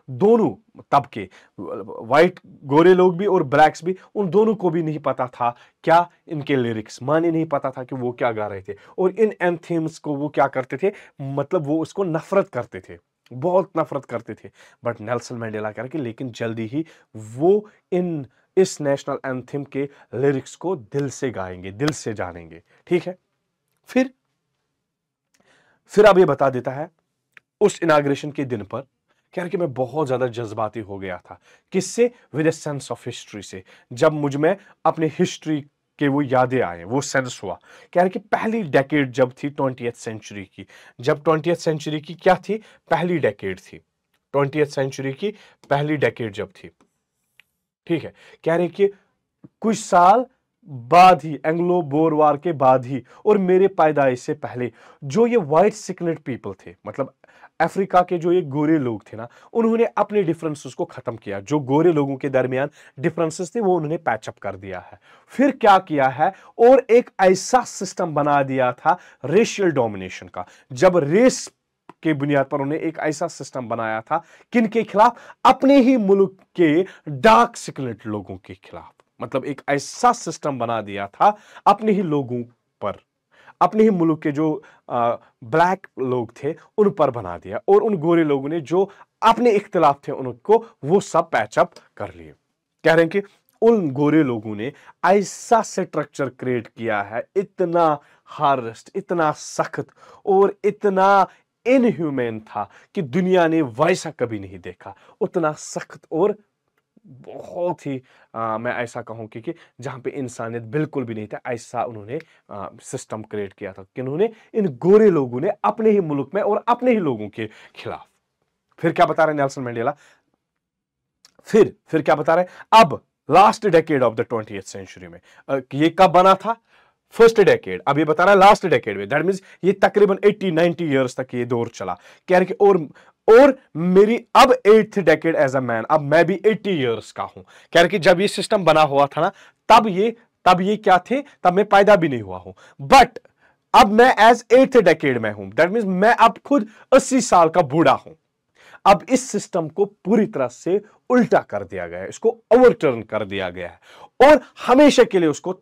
दोनों तबके, व्हाइट गोरे लोग भी और ब्लैक्स भी, उन दोनों को भी नहीं पता था क्या इनके लिरिक्स, माने नहीं पता था कि वो क्या गा रहे थे। और इन एंथेम्स को वो क्या करते थे, मतलब वो उसको नफरत करते थे, बहुत नफरत करते थे। बट नेल्सन मंडेला कह रहे कि लेकिन जल्दी ही वो इस नेशनल एंथम के लिरिक्स को दिल से गाएंगे, दिल से जानेंगे। ठीक है, फिर अब ये बता देता है, उस इनाग्रेशन के दिन पर कह रहे कि मैं बहुत ज्यादा जज्बाती हो गया था। किससे, with a sense of history से। जब मुझ में अपने हिस्ट्री के वो यादें आए, वो सेंस हुआ। कह रहे कि पहली डेकेड जब थी 20th सेंचुरी की, जब 20th सेंचुरी की क्या थी, पहली डेकेड थी, 20th सेंचुरी की पहली डेकेड जब थी। ठीक है, कह रहे कि कुछ साल बाद ही, एंग्लो बोर वार के बाद ही और मेरे पैदाइश से पहले, जो ये व्हाइट सिकनेट पीपल थे, मतलब अफ्रीका के जो ये गोरे लोग थे ना, उन्होंने अपने डिफरेंसेस को खत्म किया। जो गोरे लोगों के दरमियान डिफरेंसेस थे वो उन्होंने पैचअप कर दिया है। फिर क्या किया है, और एक ऐसा सिस्टम बना दिया था रेशियल डोमिनेशन का। जब रेस के बुनियाद पर उन्हें एक ऐसा सिस्टम बनाया था, किन के खिलाफ, अपने ही मुल्क के डार्क सिकनेट लोगों के खिलाफ। मतलब एक ऐसा सिस्टम बना दिया था अपने ही लोगों पर, अपने ही मुल्क के जो ब्लैक लोग थे उन पर बना दिया, और उन गोरे लोगों ने जो अपने इख्तिलाफ थे उनको वो सब पैचअप कर लिए। कह रहे हैं कि उन गोरे लोगों ने ऐसा स्ट्रक्चर क्रिएट किया है, इतना हार्स्ट, इतना सख्त और इतना इनह्यूमन था कि दुनिया ने वैसा कभी नहीं देखा। उतना सख्त और बहुत ही मैं ऐसा कहूं कि जहां पे इंसानियत बिल्कुल भी नहीं था, ऐसा उन्होंने सिस्टम क्रिएट किया था। किन्होंने, इन गोरे लोगों ने अपने ही मुल्क में और अपने ही लोगों के खिलाफ। फिर क्या बता रहे नेल्सन मंडेला, फिर क्या बता रहे, अब last decade of the 20th century में, ये कब बना था, फर्स्ट डेकेड। अब ये बता रहा है लास्ट डेकेड में, दैट मींस ये तकरीबन 80-90 इयर्स तक ये दौर चला। कह रहे कि और मेरी अब 8th decade as a man, अब मैं भी 80 इयर्स का हूं। कह रहे कि जब ये सिस्टम बना हुआ था ना, तब ये क्या थे, तब मैं पैदा भी नहीं हुआ हूं। बट अब मैं एज 8th डेकेड में हूं, दैट मींस मैं अब खुद 80 साल का बूढ़ा हूं। अब इस सिस्टम को पूरी तरह से उल्टा कर दिया गया है, इसको ओवरटर्न कर दिया गया है और हमेशा के लिए उसको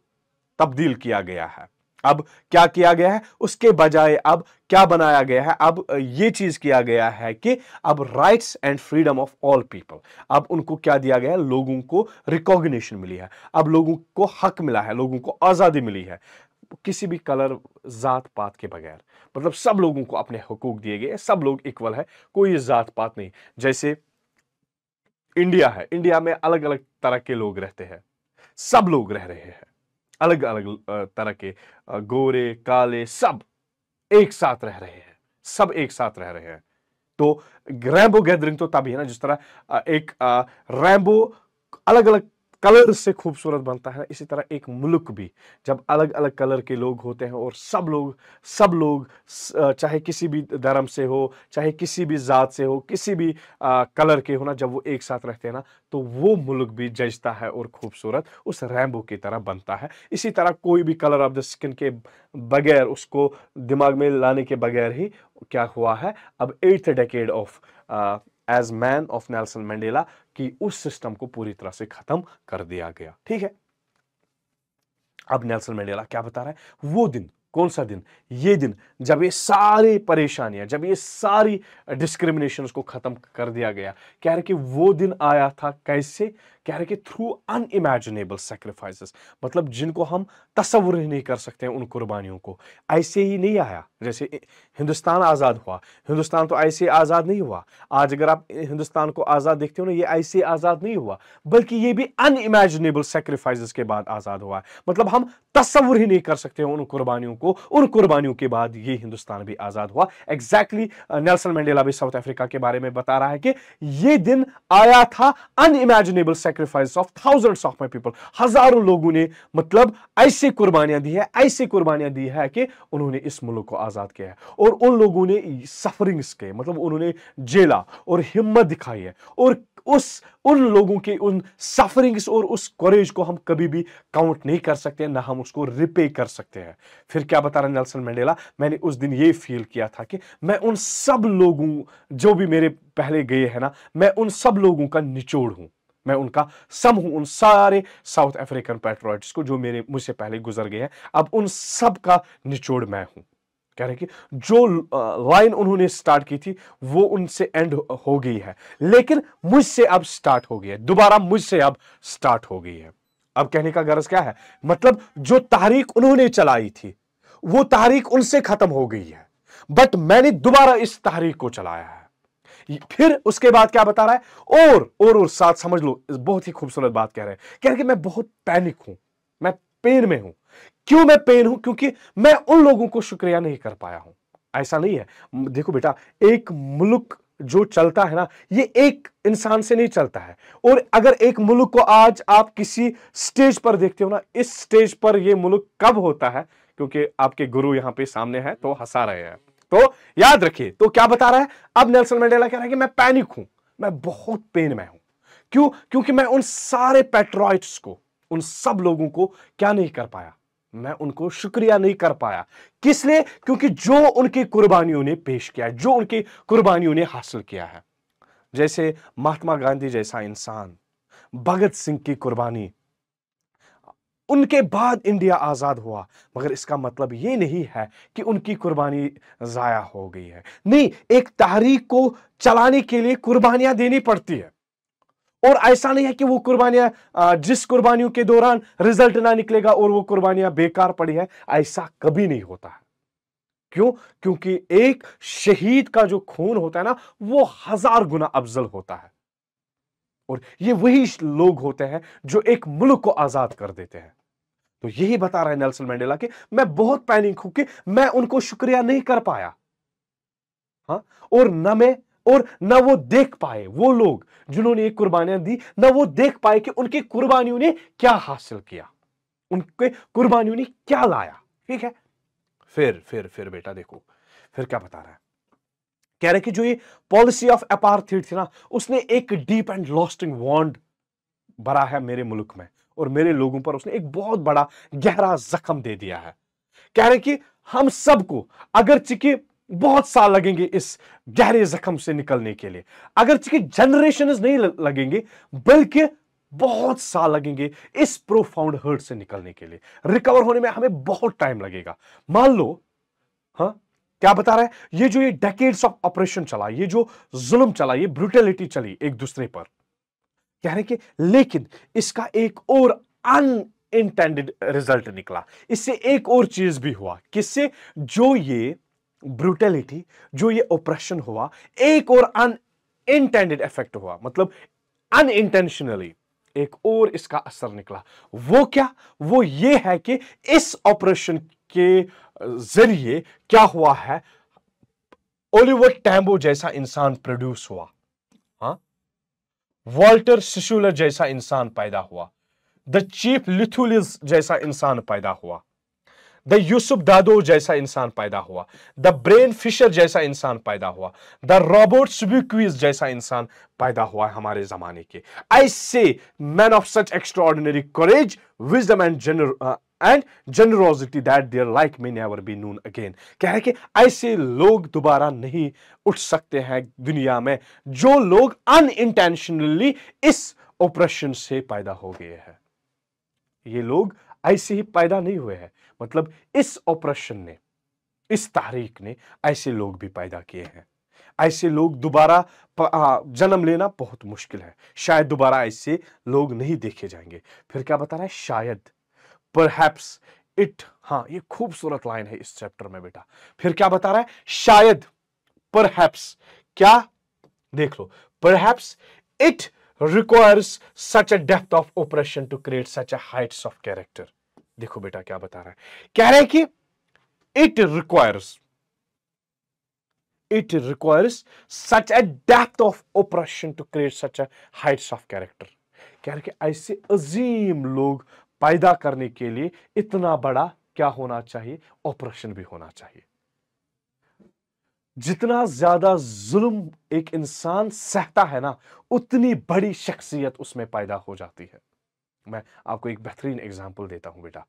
तब्दील किया गया है। अब क्या किया गया है, उसके बजाय अब क्या बनाया गया है, अब ये चीज किया गया है कि अब rights and freedom of all people, अब उनको क्या दिया गया है, लोगों को रिकॉग्निशन मिली है, अब लोगों को हक मिला है, लोगों को आजादी मिली है, किसी भी कलर जात पात के बगैर। मतलब सब लोगों को अपने हुकूक दिए गए, सब लोग इक्वल है, कोई जात पात नहीं। जैसे इंडिया है, इंडिया में अलग अलग तरह के लोग रहते हैं, सब लोग रह रहे हैं, अलग अलग तरह के गोरे काले सब एक साथ रह रहे हैं, सब एक साथ रह रहे हैं। तो रैम्बो गैदरिंग तो तभी है ना, जिस तरह एक रैम्बो अलग अलग कलर से खूबसूरत बनता है, इसी तरह एक मुल्क भी जब अलग अलग कलर के लोग होते हैं और सब लोग चाहे किसी भी धर्म से हो, चाहे किसी भी जात से हो, किसी भी कलर के हो ना, जब वो एक साथ रहते हैं ना, तो वो मुल्क भी जचता है और खूबसूरत उस रैम्बो की तरह बनता है। इसी तरह कोई भी कलर ऑफ द स्किन के बगैर, उसको दिमाग में लाने के बगैर ही क्या हुआ है, अब 8th decade of as man of Nelson Mandela कि उस सिस्टम को पूरी तरह से खत्म कर दिया गया। ठीक है, अब नेल्सन मंडेला क्या बता रहा है, वो दिन, कौन सा दिन, ये दिन जब ये सारी परेशानियां, जब ये सारी डिस्क्रिमिनेशन को खत्म कर दिया गया। कह रहे कि वो दिन आया था कैसे, कह रहे कि थ्रू अनइमेजिनेबल सैक्रिफाइसेस, मतलब जिनको हम तस्वुर ही नहीं कर सकते हैं उन कुर्बानियों को। ऐसे ही नहीं आया, जैसे हिंदुस्तान आजाद हुआ, हिंदुस्तान तो ऐसे आजाद नहीं हुआ। आज अगर आप हिंदुस्तान को आजाद देखते हो ना, ये ऐसे आजाद नहीं हुआ, बल्कि ये भी अनइमेजिनेबल सैक्रिफाइसेस के बाद आजाद हुआ है। मतलब हम तस्वुर ही नहीं कर सकते उन कुर्बानियों को, उन कुर्बानियों के बाद ये हिंदुस्तान भी आजाद हुआ। एग्जैक्टली नेल्सन मंडेला भी साउथ अफ्रीका के बारे में बता रहा है कि ये दिन आया था, unimaginable sacrifice of thousands of my people, हजारों लोगों ने मतलब ऐसी कुर्बानियां दी है, ऐसी कुर्बानियां दी है कि उन्होंने इस मुल्क को आजाद किया है। और उन लोगों ने सफरिंग्स के, मतलब उन्होंने जेला और हिम्मत दिखाई है, और उन लोगों के उन सफरिंग्स और उस करेज को हम कभी भी काउंट नहीं कर सकते, ना हम उसको रिपे कर सकते हैं। फिर क्या बता रहा नेल्सन मंडेला, मैंने उस दिन ये फील किया था कि मैं उन सब लोगों, जो भी मेरे पहले गए हैं ना, मैं उन सब लोगों का निचोड़ हूं, मैं उनका सम हूं, उन सारे साउथ अफ्रीकन पैट्रियट्स को जो मुझसे पहले गुजर गए हैं, अब उन सब का निचोड़ मैं हूं। कह रहे कि जो लाइन उन्होंने स्टार्ट की थी वो उनसे एंड हो गई है, लेकिन मुझसे अब स्टार्ट हो गई है, दोबारा मुझसे अब स्टार्ट हो गई है। अब कहने का गर्ज क्या है, मतलब जो तहरीक उन्होंने चलाई थी वो तहरीक उनसे खत्म हो गई है, बट मैंने दोबारा इस तहरीक को चलाया है। फिर उसके बाद क्या बता रहा है, और साथ समझ लो, बहुत ही खूबसूरत बात कह रहे हैं। कह रहे कि मैं बहुत पैनिक हूं, मैं पेन में हूं। क्यों मैं पेन हूं, क्योंकि मैं उन लोगों को शुक्रिया नहीं कर पाया हूं। ऐसा नहीं है, देखो बेटा, एक मुल्क जो चलता है ना, ये एक इंसान से नहीं चलता है। और अगर एक मुल्क को आज आप किसी स्टेज पर देखते हो ना, इस स्टेज पर ये मुल्क कब होता है, क्योंकि आपके गुरु यहां पे सामने है तो हंसा रहे हैं, तो याद रखिए। तो क्या बता रहा है अब नेल्सन मंडेला, कह रहा है कि मैं पैनिक हूं, मैं बहुत पेन में हूं। क्यों, क्योंकि मैं उन सारे पैट्रियट्स को, उन सब लोगों को क्या नहीं कर पाया, मैं उनको शुक्रिया नहीं कर पाया। किस लिए, क्योंकि जो उनकी कुर्बानियों ने पेश किया है, जो उनकी कुर्बानियों ने हासिल किया है, जैसे महात्मा गांधी जैसा इंसान, भगत सिंह की कुर्बानी, उनके बाद इंडिया आजाद हुआ। मगर इसका मतलब यह नहीं है कि उनकी कुर्बानी जाया हो गई है। नहीं, एक तहरीक को चलाने के लिए कुर्बानियां देनी पड़ती है, और ऐसा नहीं है कि वो कुर्बानियां, जिस कुर्बानियों के दौरान रिजल्ट ना निकलेगा और वो कुर्बानियां बेकार पड़ी है, ऐसा कभी नहीं होता है। क्यों, क्योंकि एक शहीद का जो खून होता है ना, वो 1000 गुना अफजल होता है, और ये वही लोग होते हैं जो एक मुल्क को आजाद कर देते हैं। तो यही बता रहा है नेल्सन मंडेला कि मैं बहुत पैनिक हूं कि मैं उनको शुक्रिया नहीं कर पाया, हाँ, और न वो देख पाए, वो लोग जिन्होंने ये कुर्बानियां दी, न वो देख पाए कि उनकी कुर्बानियों ने क्या हासिल किया, उनके कुर्बानियों ने क्या लाया। ठीक है, फिर बेटा देखो, फिर क्या बता रहा है, कह रहे कि जो ये पॉलिसी ऑफ अपार्थाइड थी ना, उसने एक डीप एंड लास्टिंग वॉन्ड भरा है मेरे मुल्क में, और मेरे लोगों पर उसने एक बहुत बड़ा गहरा जख्म दे दिया है। कह रहे कि हम सबको अगरचे कि बहुत साल लगेंगे इस गहरे जख्म से निकलने के लिए, अगरचे कि जनरेशंस नहीं लगेंगे, बल्कि बहुत साल लगेंगे इस प्रोफाउंड हर्ट से निकलने के लिए। रिकवर होने में हमें बहुत टाइम लगेगा। मान लो, हाँ, क्या बता रहा है, ये जो ये डेकेड्स ऑफ ऑपरेशन चला, ये जो जुल्म चला, ये ब्रूटलिटी चली एक दूसरे पर, कह रहे कि लेकिन इसका एक और अनइंटेंडेड रिजल्ट निकला, इससे एक और चीज भी हुआ। किससे, जो ये ब्रूटलिटी, जो ये ऑपरेशन हुआ, एक और अनइंटेंडेड इफेक्ट हुआ, मतलब अनइंटेंशनली एक और इसका असर निकला। वो क्या? वो ये है कि इस ऑपरेशन के जरिए क्या हुआ है, ओलिवर टैम्बो जैसा इंसान प्रोड्यूस हुआ, हाँ, वॉल्टर सिशुलर जैसा इंसान पैदा हुआ, द चीफ लिथुलिस जैसा इंसान पैदा हुआ, द यूसुफ दादो जैसा इंसान पैदा हुआ, द ब्रेन फिशर जैसा इंसान पैदा हुआ, द रॉबर्ट सुबिक्विज जैसा इंसान पैदा हुआ है हमारे जमाने के। I say man of such extraordinary courage, wisdom and generosity that their like may never be known again. कह रहे कि ऐसे लोग दोबारा नहीं उठ सकते हैं दुनिया में, जो लोग अनइंटेंशनली इस ऑपरेशन से पैदा हो गए हैं। ये लोग ऐसे ही पैदा नहीं हुए हैं, मतलब इस ऑपरेशन ने, इस तारीख ने ऐसे लोग भी पैदा किए हैं। ऐसे लोग दोबारा जन्म लेना बहुत मुश्किल है, शायद दोबारा ऐसे लोग नहीं देखे जाएंगे। फिर क्या बता रहा है? शायद, परहैप्स इट, हाँ ये खूबसूरत लाइन है इस चैप्टर में बेटा। फिर क्या बता रहा है? शायद, परहैप्स, क्या? देख लो, perhaps it requires such a depth of oppression to create such a heights of character। देखो बेटा क्या बता रहा है, कह रहे हैं कि it requires such a depth of oppression to create such a heights of character। कह रहे हैं कि ऐसे अजीम लोग पैदा करने के लिए इतना बड़ा क्या होना चाहिए? ऑपरेशन भी होना चाहिए। जितना ज्यादा जुल्म एक इंसान सहता है ना, उतनी बड़ी शख्सियत उसमें पैदा हो जाती है। मैं आपको एक बेहतरीन एग्जांपल देता हूं बेटा।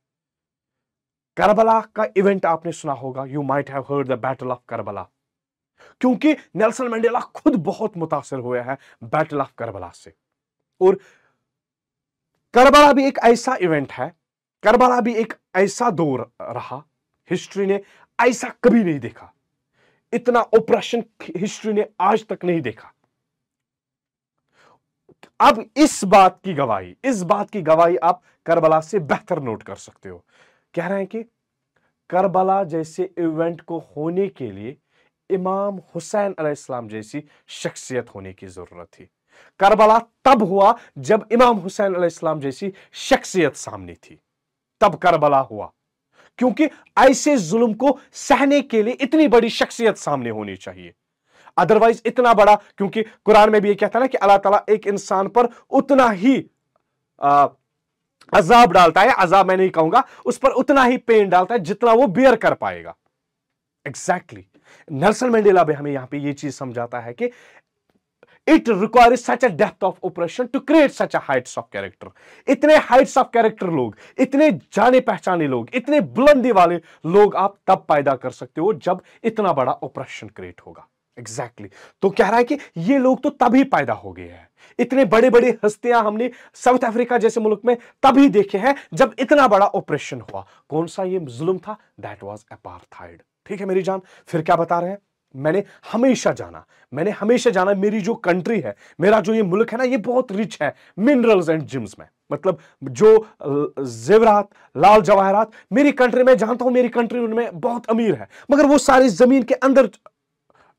करबला का इवेंट आपने सुना होगा, you might have heard the battle of Karbala, क्योंकि नेल्सन मंडेला खुद बहुत मुतासिर हुए हैं बैटल ऑफ करबला से। और करबला भी एक ऐसा इवेंट है, करबला भी एक ऐसा दौर रहा, हिस्ट्री ने ऐसा कभी नहीं देखा, इतना ऑपरेशन हिस्ट्री ने आज तक नहीं देखा। अब इस बात की गवाही आप करबला से बेहतर नोट कर सकते हो। कह रहे हैं कि करबला जैसे इवेंट को होने के लिए इमाम हुसैन अलैहिस्सलाम जैसी शख्सियत होने की जरूरत थी। करबला तब हुआ जब इमाम हुसैन अलैहिस्सलाम जैसी शख्सियत सामने थी, तब करबला हुआ, क्योंकि ऐसे जुल्म को सहने के लिए इतनी बड़ी शख्सियत सामने होनी चाहिए। अदरवाइज इतना बड़ा, क्योंकि कुरान में भी ये कहता है ना कि अल्लाह ताला एक इंसान पर उतना ही अजाब डालता है, अजाब मैं नहीं कहूंगा, उस पर उतना ही पेन डालता है जितना वो बियर कर पाएगा। एग्जैक्टली नेल्सन मंडेला भी हमें यहां पे ये चीज समझाता है कि it requires such a depth of operation to create such a heights of character. इतने हाइट्स ऑफ कैरेक्टर लोग, इतने जाने पहचाने लोग, इतने बुलंदी वाले लोग आप तब पैदा कर सकते हो जब इतना बड़ा ऑपरेशन क्रिएट होगा। एग्जैक्टली तो कह रहा है कि ये लोग तो तभी पैदा हो गए हैं, इतने बड़े बड़े हस्तियां हमने साउथ अफ्रीका जैसे मुल्क में तभी देखे हैं जब इतना बड़ा ऑपरेशन हुआ। कौन सा ये जुल्म था? That was apartheid. ठीक है मेरी जान। फिर क्या बता रहे हैं? मैंने हमेशा जाना मेरी जो कंट्री है, मेरा जो ये मुल्क है ना, ये बहुत रिच है मिनरल्स एंड जिम्स में। मतलब जो जेवरात, लाल जवाहरात मेरी कंट्री में जानता हूं, मेरी कंट्री उनमें बहुत अमीर है, मगर वो सारी जमीन के अंदर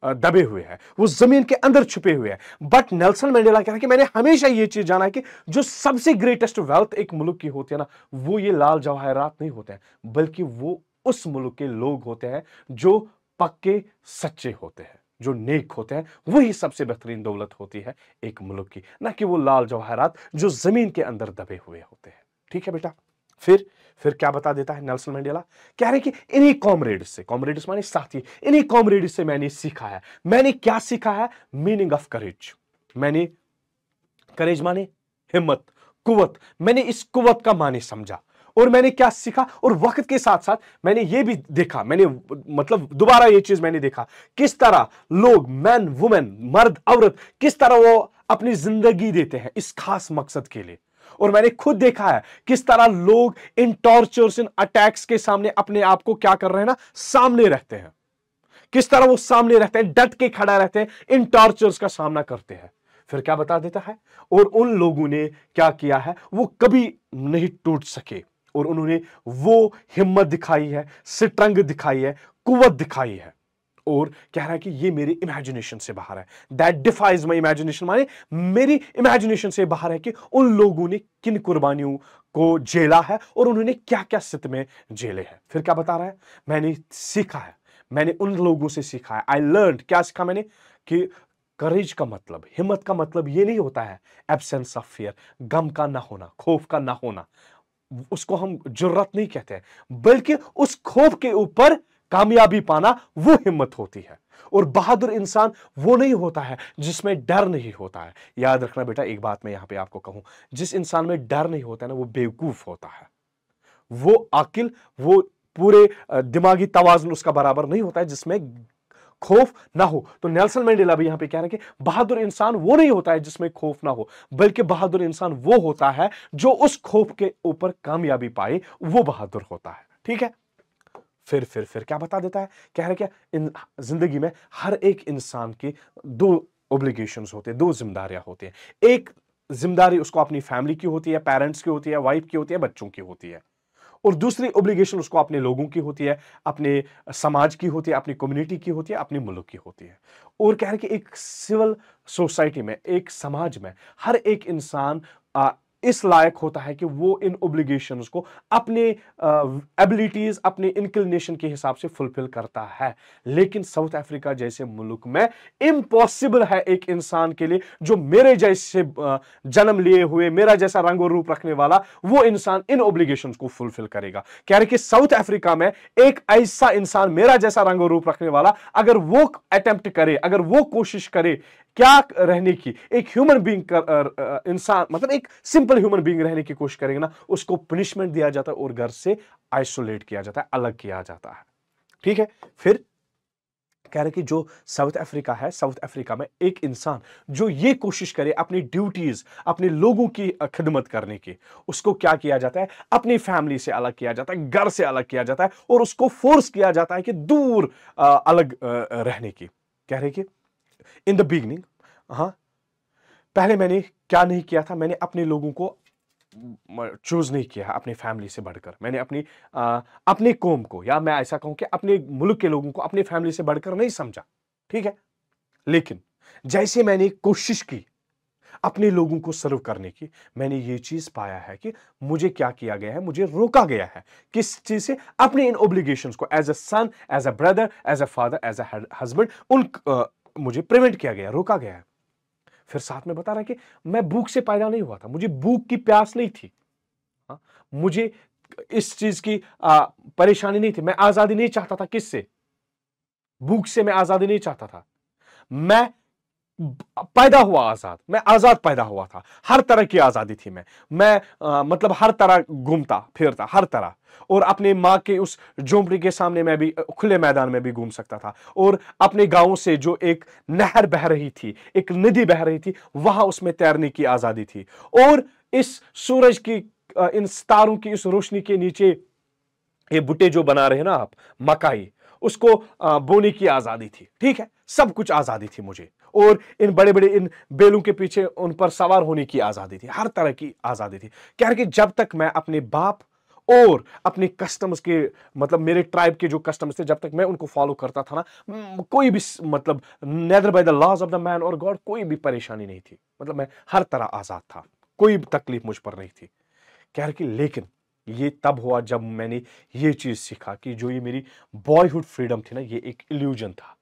दबे हुए हैं, वो जमीन के अंदर छुपे हुए हैं। बट नेल्सन मंडेला कह रहा है कि मैंने हमेशा ये चीज जाना है कि जो सबसे ग्रेटेस्ट वेल्थ एक मुल्क की होती है ना, वो ये लाल जवाहरात नहीं होते हैं, बल्कि वो उस मुल्क के लोग होते हैं जो पक्के सच्चे होते हैं, जो नेक होते हैं। वही सबसे बेहतरीन दौलत होती है एक मुल्क की, ना कि वो लाल जवाहरात जो जमीन के अंदर दबे हुए होते हैं। ठीक है बेटा। फिर क्या बता देता है नेल्सन मंडेला? कह रहे कि इन्हीं कॉमरेड्स से, कॉमरेड्स माने साथी, इन्हीं कॉमरेड्स से मैंने सीखा है। मैंने क्या सीखा है? Meaning of courage. मैंने, करेज माने हिम्मत, कुव्वत, मैंने इस कुव्वत का माने समझा। और मैंने क्या सीखा? और वक्त के साथ साथ मैंने ये भी देखा, मैंने मतलब दोबारा ये चीज मैंने देखा किस तरह लोग, मैन वुमेन, मर्द औरत, किस तरह वो अपनी जिंदगी देते हैं इस खास मकसद के लिए। और मैंने खुद देखा है किस तरह लोग इन टॉर्चर्स, इन अटैक्स के सामने अपने आप को क्या कर रहे हैं ना, सामने रहते हैं। किस तरह वो सामने रहते हैं, डट के खड़ा रहते हैं, इन टॉर्चर्स का सामना करते हैं। फिर क्या बता देता है? और उन लोगों ने क्या किया है, वो कभी नहीं टूट सके, और उन्होंने वो हिम्मत दिखाई है, स्ट्रेंथ दिखाई है, कुव्वत दिखाई है, और कह रहा है कि ये मेरी इमेजिनेशन से बाहर है, दैट डिफाइज माई इमेजिनेशन, माने मेरी इमेजिनेशन से बाहर है कि उन लोगों ने किन कुर्बानियों को झेला है और उन्होंने क्या क्या स्थिति में झेले हैं। फिर क्या बता रहा है, मैंने सीखा है, मैंने उन लोगों से सीखा है, आई लर्न, क्या सीखा मैंने, कि करेज का मतलब, हिम्मत का मतलब ये नहीं होता है एब्सेंस ऑफ फियर, गम का ना होना, खौफ का ना होना, उसको हम जुर्रत नहीं कहते हैं, बल्कि उस खौफ के ऊपर कामयाबी पाना वो हिम्मत होती है। और बहादुर इंसान वो नहीं होता है जिसमें डर नहीं होता है। याद रखना बेटा, एक बात मैं यहां पे आपको कहूं, जिस इंसान में डर नहीं होता है ना, वो बेवकूफ होता है। वो आकिल, वो पूरे दिमागी तवाज़ुन उसका बराबर नहीं होता है जिसमें खौफ ना हो। तो नेल्सन मंडेला भी यहां पे कह रहे हैं कि बहादुर इंसान वो नहीं होता है जिसमें खौफ ना हो, बल्कि बहादुर इंसान वो होता है जो उस खौफ के ऊपर कामयाबी पाए, वो बहादुर होता है। ठीक है, फिर क्या बता देता है, कह रहे क्या, इन जिंदगी में हर एक इंसान की दो ऑब्लिगेशंस होते हैं, दो जिम्मेदारियां होती हैं। एक जिम्मेदारी उसको अपनी फैमिली की होती है, पेरेंट्स की होती है, वाइफ की होती है, बच्चों की होती है, और दूसरी ऑब्लिगेशन उसको अपने लोगों की होती है, अपने समाज की होती है, अपनी कम्युनिटी की होती है, अपने मुल्क की होती है। और कह रहे कि एक सिविल सोसाइटी में, एक समाज में हर एक इंसान इस लायक होता है कि वो इन ऑब्लिगेशंस को अपने एबिलिटीज, अपने इंक्लिनेशन के हिसाब से फुलफिल करता है। लेकिन साउथ अफ्रीका जैसे मुल्क में इम्पॉसिबल है एक इंसान के लिए जो मेरे जैसे जन्म लिए हुए, मेरा जैसा रंग और रूप रखने वाला, वो इंसान इन ऑब्लिगेशंस को फुलफिल करेगा। कह रहे कि साउथ अफ्रीका में एक ऐसा इंसान, मेरा जैसा रंग और रूप रखने वाला, अगर वो अटेम्प्ट करे, अगर वो कोशिश करे क्या रहने की, एक ह्यूमन बीइंग इंसान, मतलब एक सिंपल ह्यूमन बीइंग रहने की कोशिश करेंगे ना, उसको पनिशमेंट दिया जाता है और घर से आइसोलेट किया जाता है, अलग किया जाता है। ठीक है, फिर कह रहे कि जो साउथ अफ्रीका है, साउथ अफ्रीका में एक इंसान जो ये कोशिश करे अपनी ड्यूटीज, अपने लोगों की खिदमत करने की, उसको क्या किया जाता है, अपनी फैमिली से अलग किया जाता है, घर से अलग किया जाता है, और उसको फोर्स किया जाता है कि दूर अलग रहने की। कह रहे कि इन द बिगनिंग, हाँ, पहले मैंने क्या नहीं किया था, मैंने अपने लोगों को चूज नहीं किया अपनी फैमिली से बढ़कर, मैंने अपनी कौम को, या मैं ऐसा कहूं कि अपने मुल्क के लोगों को अपनी फैमिली से बढ़कर नहीं समझा। ठीक है, लेकिन जैसे मैंने कोशिश की अपने लोगों को सर्व करने की, मैंने ये चीज पाया है कि मुझे क्या किया गया है, मुझे रोका गया है किस चीज से, अपने इन ऑब्लिगेशंस को, as a son, as a brother, as a father, as a husband, उन मुझे प्रिवेंट किया गया, रोका गया है। फिर साथ में बता रहा है कि मैं भूख से पैदा नहीं हुआ था, मुझे भूख की प्यास नहीं थी, हाँ? मुझे इस चीज की परेशानी नहीं थी, मैं आजादी नहीं चाहता था, किससे, भूख से मैं आजादी नहीं चाहता था, मैं पैदा हुआ आजाद, मैं आजाद पैदा हुआ था, हर तरह की आजादी थी, मैं मतलब हर तरह घूमता फिरता, हर तरह, और अपने माँ के उस झोंपड़ी के सामने मैं भी खुले मैदान में भी घूम सकता था, और अपने गांव से जो एक नहर बह रही थी, एक नदी बह रही थी, वहां उसमें तैरने की आजादी थी, और इस सूरज की इन सितारों की इस रोशनी के नीचे ये बुट्टे जो बना रहे हैं ना आप, मकाई, उसको बोने की आजादी थी। ठीक है, सब कुछ आजादी थी मुझे, और इन बड़े बड़े इन बेलों के पीछे उन पर सवार होने की आजादी थी, हर तरह की आजादी थी। कह रहे कि जब तक मैं अपने बाप और अपने कस्टम्स के, मतलब मेरे ट्राइब के जो कस्टम्स थे, जब तक मैं उनको फॉलो करता था ना, कोई भी मतलब neither by the laws of the man और गॉड, कोई भी परेशानी नहीं थी, मतलब मैं हर तरह आजाद था, कोई तकलीफ मुझ पर नहीं थी। कह रहे कि लेकिन ये तब हुआ जब मैंने ये चीज सीखा कि जो ये मेरी बॉयहुड फ्रीडम थी ना, ये एक इल्यूजन था।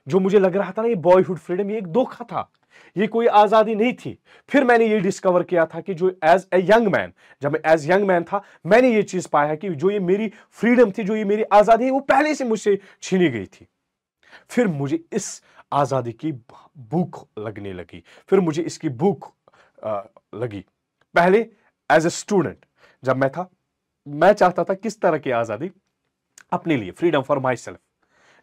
जो मुझे लग रहा था ना ये बॉयहुड फ्रीडम, ये एक धोखा था, ये कोई आजादी नहीं थी। फिर मैंने ये डिस्कवर किया था कि जो एज ए यंग मैन, जब मैं एज यंग मैन था, मैंने ये चीज पाया कि जो ये मेरी फ्रीडम थी, जो ये मेरी आजादी है, वो पहले से मुझसे छीनी गई थी। फिर मुझे इस आजादी की भूख लगने लगी, फिर मुझे इसकी भूख लगी। पहले एज ए स्टूडेंट जब मैं था, मैं चाहता था किस तरह की आजादी, अपने लिए, फ्रीडम फॉर माई सेल्फ,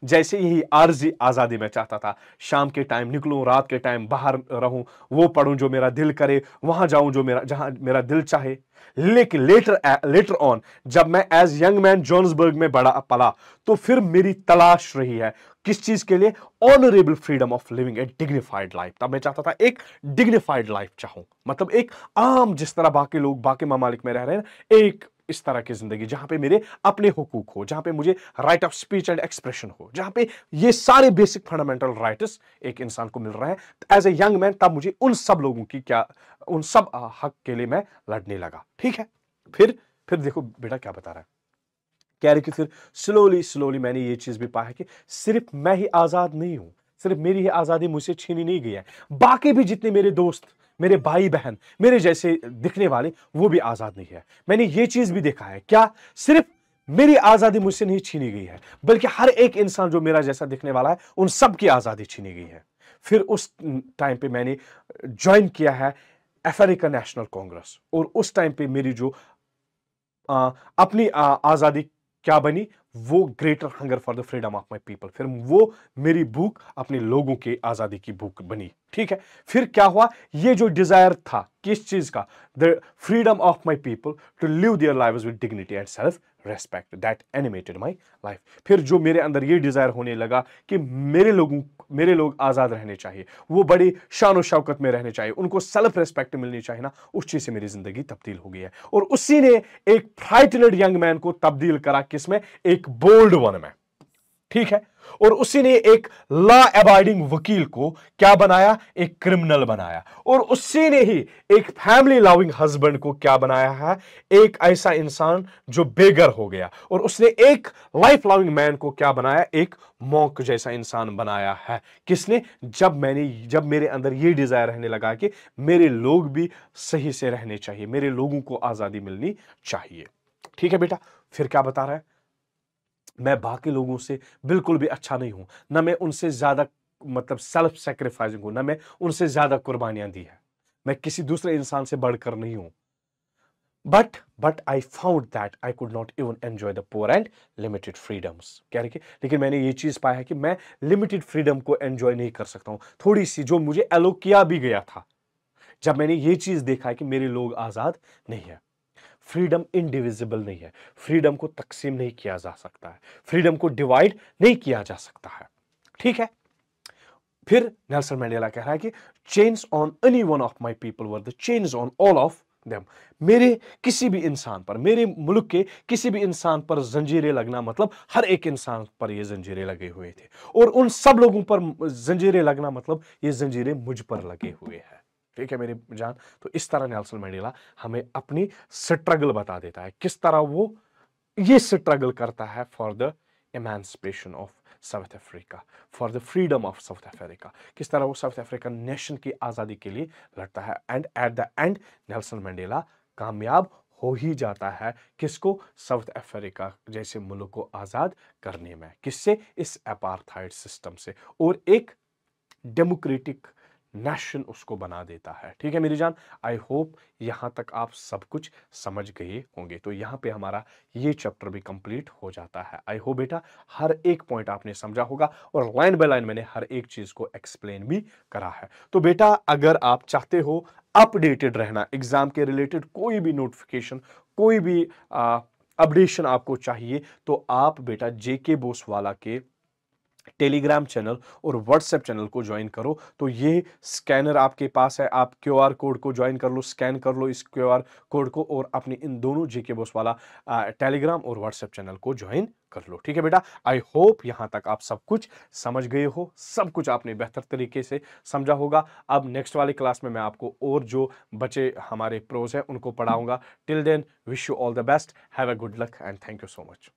जैसे यही आर्जी आजादी मैं चाहता था, शाम के टाइम निकलूं, रात के टाइम बाहर रहूं, वो पढ़ूं जो मेरा दिल करे, वहां जाऊं जो जहां मेरा दिल चाहे। लेकिन लेटर ऑन जब मैं एज यंग मैन जोहान्सबर्ग में बड़ा पला, तो फिर मेरी तलाश रही है किस चीज के लिए, honourable freedom of living A dignified life. तब मैं चाहता था एक डिग्निफाइड लाइफ चाहूं, मतलब एक आम, जिस तरह बाकी लोग बाकी ममालिक में रह रहे हैं, एक इस तरह की जिंदगी जहां पे मेरे अपने हुकूक हो, जहां पे मुझे right of speech and expression हो, जहां पे ये सारे बेसिक फंडामेंटल राइट्स एक इंसान को मिल रहे हैं एज ए यंग मैन, तब मुझे उन सब लोगों की उन सब हक के लिए मैं लड़ने लगा। ठीक है, फिर देखो बेटा क्या बता रहा है, कह रहे कि फिर स्लोली स्लोली मैंने ये चीज भी पाया कि सिर्फ मैं ही आजाद नहीं हूं, सिर्फ मेरी ही आजादी मुझसे छीनी नहीं गई है, बाकी भी जितने मेरे दोस्त, मेरे भाई बहन, मेरे जैसे दिखने वाले, वो भी आजाद नहीं है। मैंने ये चीज भी देखा है, क्या सिर्फ मेरी आजादी मुझसे नहीं छीनी गई है, बल्कि हर एक इंसान जो मेरा जैसा दिखने वाला है, उन सबकी आजादी छीनी गई है। फिर उस टाइम पे मैंने ज्वाइन किया है अफ्रीका नेशनल कांग्रेस, और उस टाइम पे मेरी जो अपनी आजादी क्या बनी, वो greater hunger for the freedom of my people, फिर वो मेरी भूख अपने लोगों की आजादी की भूख बनी। ठीक है, फिर क्या हुआ, ये जो डिजायर था किस चीज का, the freedom of my people to live their lives with dignity and self respect, that animated my life. फिर जो मेरे अंदर ये डिजायर होने लगा कि मेरे लोग आजाद रहने चाहिए, वो बड़ी शान और शौकत में रहने चाहिए, उनको सेल्फ रेस्पेक्ट मिलनी चाहिए ना, उस चीज से मेरी जिंदगी तब्दील हो गई है। और उसी ने एक फ्राइटनेड यंग मैन को तब्दील करा किसमें, एक बोल्ड वन में। ठीक है, और उसी ने एक लॉ अबाइडिंग वकील को क्या बनाया, एक क्रिमिनल बनाया। और उसी ने ही एक फैमिली लविंग हस्बैंड को क्या बनाया है, एक ऐसा इंसान जो बेगर हो गया। और उसने एक लाइफ लविंग मैन को क्या बनाया, एक मॉन्क जैसा इंसान बनाया है। किसने, जब मेरे अंदर ये डिजायर रहने लगा कि मेरे लोग भी सही से रहने चाहिए, मेरे लोगों को आजादी मिलनी चाहिए। ठीक है बेटा, फिर क्या बता रहा है, मैं बाकी लोगों से बिल्कुल भी अच्छा नहीं हूं, ना मैं उनसे ज्यादा मतलब सेल्फ सेक्रीफाइसिंग हूं, ना मैं उनसे ज्यादा कुर्बानियां दी है, मैं किसी दूसरे इंसान से बढ़कर नहीं हूं। But I found that I could not even enjoy the poor and limited freedoms. कह रहे कि लेकिन मैंने ये चीज पाया है कि मैं लिमिटेड फ्रीडम को एंजॉय नहीं कर सकता हूं, थोड़ी सी जो मुझे एलो किया भी गया था। जब मैंने ये चीज देखा है कि मेरे लोग आजाद नहीं है, फ्रीडम इनडिविजिबल नहीं है, फ्रीडम को तकसीम नहीं किया जा सकता है, फ्रीडम को डिवाइड नहीं किया जा सकता है। ठीक है, फिर नेल्सन मंडेला कह रहा है कि chains on any one of my people were the chains on all of them. मेरे किसी भी इंसान पर, मेरे मुल्क के किसी भी इंसान पर जंजीरें लगना मतलब हर एक इंसान पर ये जंजीरें लगे हुए थे, और उन सब लोगों पर जंजीरें लगना मतलब ये जंजीरें मुझ पर लगे हुए हैं। ठीक है मेरी जान, तो इस तरह नेल्सन मंडेला हमें अपनी स्ट्रगल बता देता है, किस तरह वो ये स्ट्रगल करता है for the emancipation of south Africa, for the freedom of south Africa, किस तरह वो साउथ अफ्रीकन नेशन की आजादी के लिए लड़ता है। And at the end Nelson Mandela कामयाब हो ही जाता है, किसको, साउथ अफ्रीका जैसे मुल्क को आजाद करने में। किससे, इस अपार्थाइड सिस्टम से, और एक डेमोक्रेटिक नेशन उसको बना देता है। ठीक है मेरी जान, आई होप यहां तक आप सब कुछ समझ गए होंगे। तो यहां पे हमारा ये चैप्टर भी कंप्लीट हो जाता है। आई होप बेटा हर एक पॉइंट आपने समझा होगा, और लाइन बाय लाइन मैंने हर एक चीज को एक्सप्लेन भी करा है। तो बेटा अगर आप चाहते हो अपडेटेड रहना, एग्जाम के रिलेटेड कोई भी नोटिफिकेशन, कोई भी अपडेशन आपको चाहिए, तो आप बेटा जेके बोसवाला के टेलीग्राम चैनल और व्हाट्सएप चैनल को ज्वाइन करो। तो ये स्कैनर आपके पास है, आप क्यूआर कोड को ज्वाइन कर लो, स्कैन कर लो इस क्यूआर कोड को, और अपने इन दोनों जेके बॉस वाला टेलीग्राम और व्हाट्सएप चैनल को ज्वाइन कर लो। ठीक है बेटा, आई होप यहां तक आप सब कुछ समझ गए हो, सब कुछ आपने बेहतर तरीके से समझा होगा। अब नेक्स्ट वाली क्लास में मैं आपको और जो बचे हमारे प्रोज हैं उनको पढ़ाऊंगा। Till then wish you all the best, have a good luck and thank you so much.